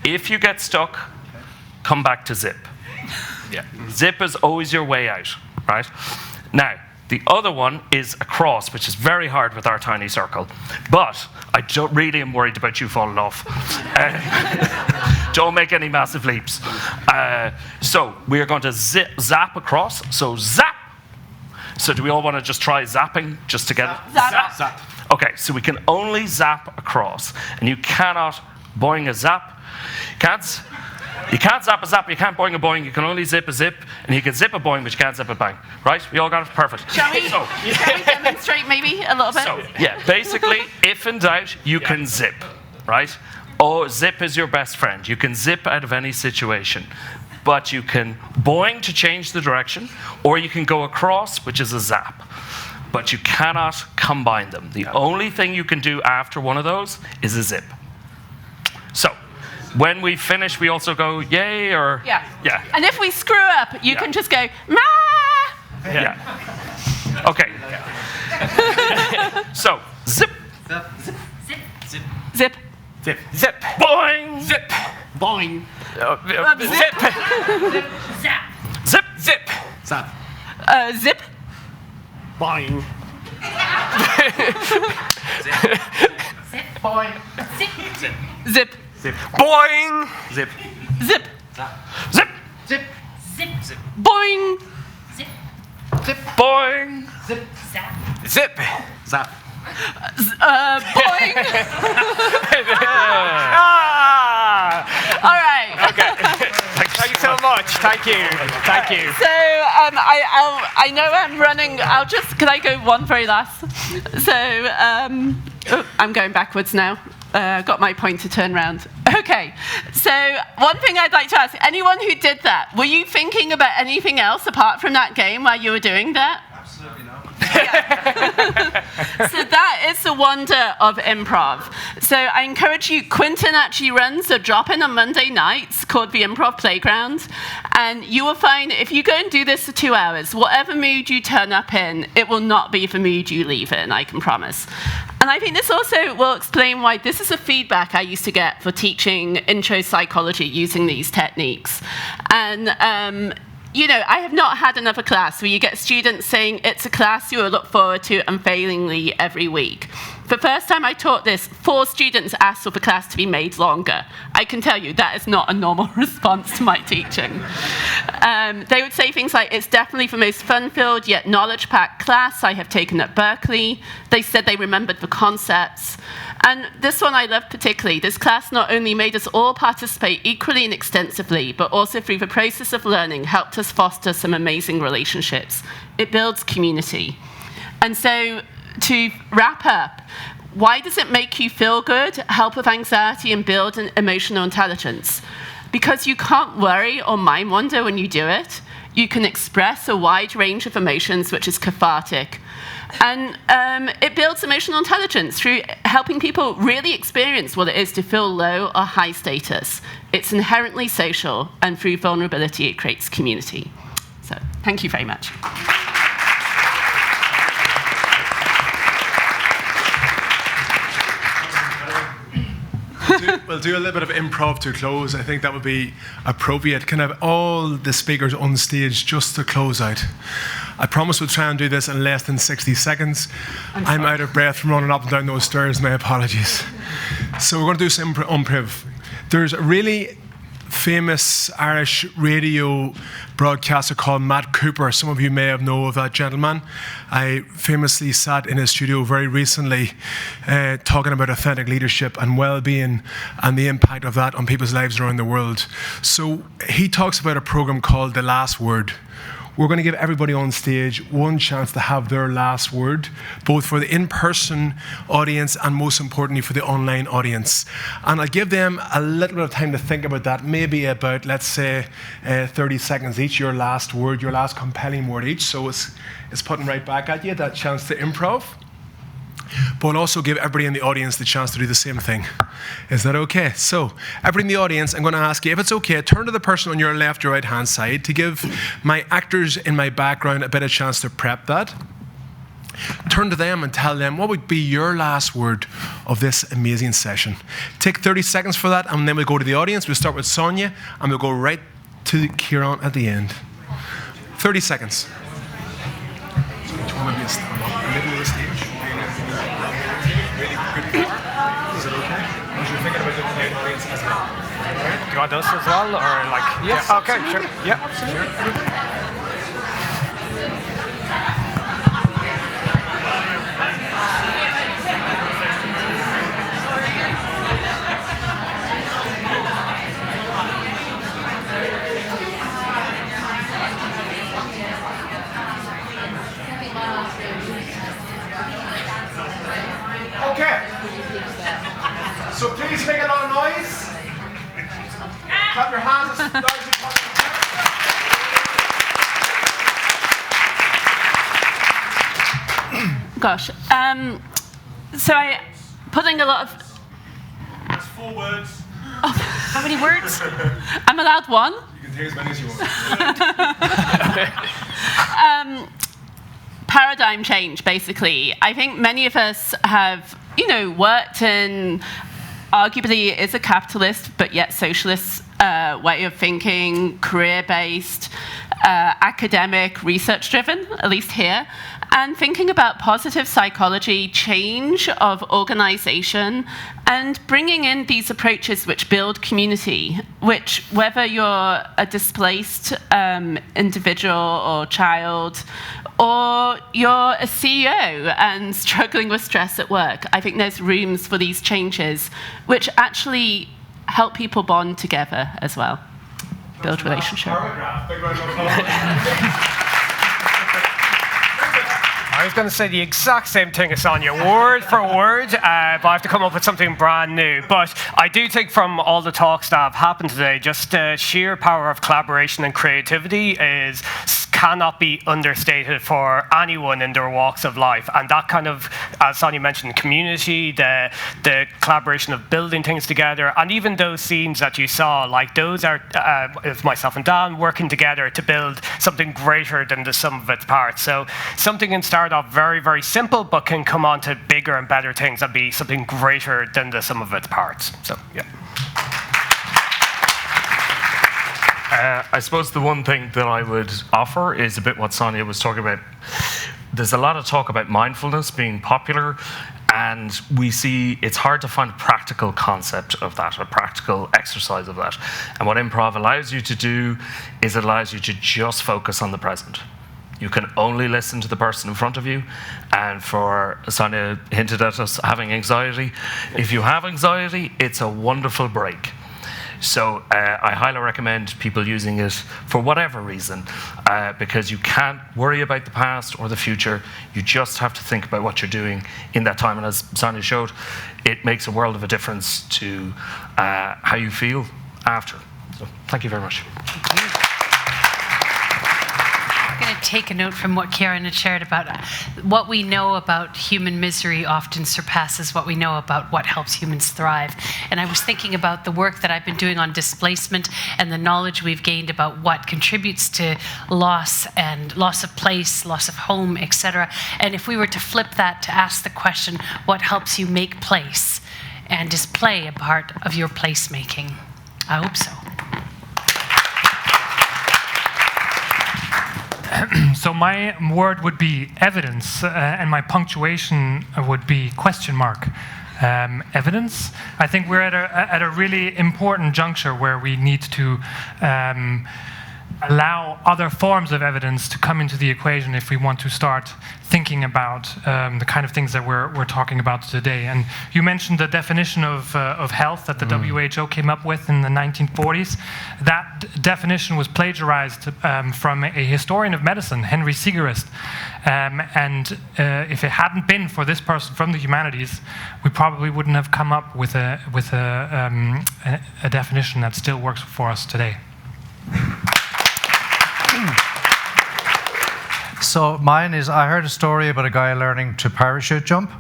If you get stuck, come back to zip. Yeah. Zip is always your way out, right? Now, the other one is a cross, which is very hard with our tiny circle. But I don't really am worried about you falling off. Don't make any massive leaps. So we're going to zap across. So zap. So do we all want to just try zapping just to get it? Zap. Zap. Okay, so we can only zap across. And you cannot boing a zap. You can't zap a zap, you can't boing a boing, you can only zip a zip, and you can zip a boing, but you can't zip a bang. Right? We all got it? Perfect. Shall we demonstrate maybe a little bit? So, yeah, basically, if in doubt, you can zip, right? Oh, zip is your best friend. You can zip out of any situation. But you can boing to change the direction, or you can go across, which is a zap. But you cannot combine them. The only thing you can do after one of those is a zip. So, when we finish, we also go, yay, or... Yeah. Yeah. And if we screw up, you can just go, ma! Yeah. Okay. So, zip. Zip. Zip. Zip. Zip. Zip. Boing. Zip. Boing. Zip. Zip. Zap. Zip. Zip. Zap. Zip. Boing. Zip. Boing. Zip. Zip. Zip. Zip. Boing. Zip. Zip. Zap. Zip. Zip. Zip. Zip. Boing. Zip. Boing. Zip. Zap. Zip. Zap. Boing. All right. Okay. Thank you so much. Thank you. Thank you. So I know I'm running. Can I go one very last? So I'm going backwards now. Got my pointer turned round. Okay, so one thing I'd like to ask, anyone who did that, were you thinking about anything else apart from that game while you were doing that? Absolutely not. So that is the wonder of improv. So I encourage you, Quentin actually runs a drop-in on Monday nights called the Improv Playground, and you will find if you go and do this for 2 hours, whatever mood you turn up in, it will not be the mood you leave in, I can promise. And I think this also will explain why this is a feedback I used to get for teaching intro psychology using these techniques. And you know, I have not had another class where you get students saying it's a class you will look forward to unfailingly every week. The first time I taught this, 4 students asked for the class to be made longer. I can tell you that is not a normal response to my teaching. They would say things like, it's definitely the most fun-filled yet knowledge-packed class I have taken at Berkeley. They said they remembered the concepts. And this one I love particularly. This class not only made us all participate equally and extensively, but also through the process of learning helped us foster some amazing relationships. It builds community. And so to wrap up, why does it make you feel good, help with anxiety, and build an emotional intelligence? Because you can't worry or mind wander when you do it. You can express a wide range of emotions, which is cathartic. And it builds emotional intelligence through helping people really experience what it is to feel low or high status. It's inherently social, and through vulnerability, it creates community. So, thank you very much. We'll do a little bit of improv to close. I think that would be appropriate. Can I have all the speakers on stage just to close out? I promise we'll try and do this in less than 60 seconds. I'm out of breath from running up and down those stairs. My apologies. So we're going to do some improv. There's a really famous Irish radio broadcaster called Matt Cooper. Some of you may have known of that gentleman. I famously sat in his studio very recently talking about authentic leadership and well-being and the impact of that on people's lives around the world. So he talks about a program called The Last Word, we're going to give everybody on stage one chance to have their last word, both for the in-person audience and most importantly for the online audience. And I'll give them a little bit of time to think about that, maybe about, let's say, 30 seconds each, your last word, your last compelling word each. So it's putting right back at you, that chance to improv. But I'll also give everybody in the audience the chance to do the same thing. Is that okay? So, everybody in the audience, I'm going to ask you, if it's okay, turn to the person on your left or right hand side to give my actors in my background a bit of chance to prep that. Turn to them and tell them what would be your last word of this amazing session. Take 30 seconds for that, and then we'll go to the audience. We'll start with Sonia, and we'll go right to Ciaran at the end. 30 seconds. Is it okay? Because you're thinking about the audience as well. Do you want us as well, or like? Yes. Yeah. Okay. Sure. Yeah. Sure. Okay. So please make a lot of noise. Clap your hands as loud as you possibly can. Gosh. So I putting a lot of. That's 4 words. Oh, how many words? I'm allowed one. You can take as many as you want. Paradigm change, basically. I think many of us have, worked in arguably is a capitalist but yet socialist way of thinking, career-based, academic, research-driven, at least here, and thinking about positive psychology, change of organization, and bringing in these approaches which build community, which, whether you're a displaced individual or child, or you're a CEO and struggling with stress at work, I think there's rooms for these changes which actually help people bond together as well, build relationship. I was going to say the exact same thing as Sonia, word for word, but I have to come up with something brand new. But I do think from all the talks that have happened today, just the sheer power of collaboration and creativity cannot be understated for anyone in their walks of life. And that kind of, as Sonia mentioned, community, the collaboration of building things together, and even those scenes that you saw, like those are myself and Dan working together to build something greater than the sum of its parts. So something can start off very, very simple, but can come on to bigger and better things and be something greater than the sum of its parts. So, yeah. I suppose the one thing that I would offer is a bit what Sonia was talking about. There's a lot of talk about mindfulness being popular, and we see it's hard to find a practical concept of that, a practical exercise of that. And what improv allows you to do is it allows you to just focus on the present. You can only listen to the person in front of you. And for Sonia hinted at us having anxiety. If you have anxiety, it's a wonderful break. So I highly recommend people using it for whatever reason, because you can't worry about the past or the future. You just have to think about what you're doing in that time. And as Sonia showed, it makes a world of a difference to how you feel after. So thank you very much. I'm going to take a note from what Ciaran had shared about what we know about human misery often surpasses what we know about what helps humans thrive. And I was thinking about the work that I've been doing on displacement and the knowledge we've gained about what contributes to loss and loss of place, loss of home, etc. And if we were to flip that to ask the question, what helps you make place? And is play a part of your placemaking? I hope so. So my word would be evidence, and my punctuation would be question mark. Evidence. I think we're at a really important juncture where we need to allow other forms of evidence to come into the equation if we want to start thinking about the kind of things that we're talking about today. And you mentioned the definition of health that the WHO came up with in the 1940s. That definition was plagiarized from a historian of medicine, Henry Sigerist. And if it hadn't been for this person from the humanities, we probably wouldn't have come up with a definition that still works for us today. So mine is, I heard a story about a guy learning to parachute jump,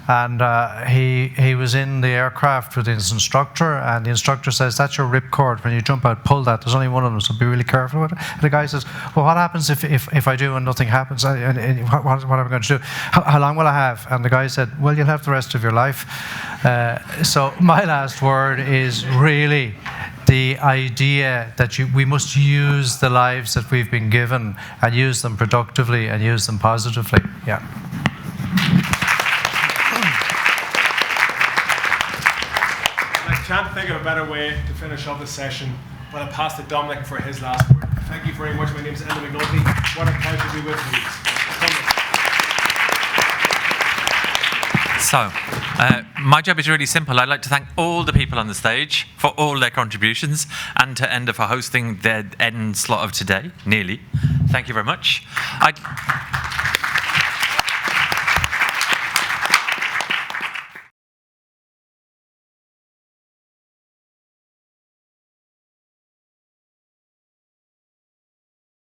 and he was in the aircraft with his instructor, and the instructor says, that's your ripcord. When you jump out, pull that. There's only one of them, so be really careful with it. And the guy says, well, what happens if I do and nothing happens? What am I going to do? How long will I have? And the guy said, well, you'll have the rest of your life. So my last word is really the idea that we must use the lives that we've been given and use them productively and use them positively. Yeah. I can't think of a better way to finish off this session, but I'll pass to Dominic for his last word. Thank you very much. My name is Enda McNulty. What a pleasure to be with you. So, my job is really simple. I'd like to thank all the people on the stage for all their contributions, and to Enda for hosting their end slot of today, nearly. Thank you very much.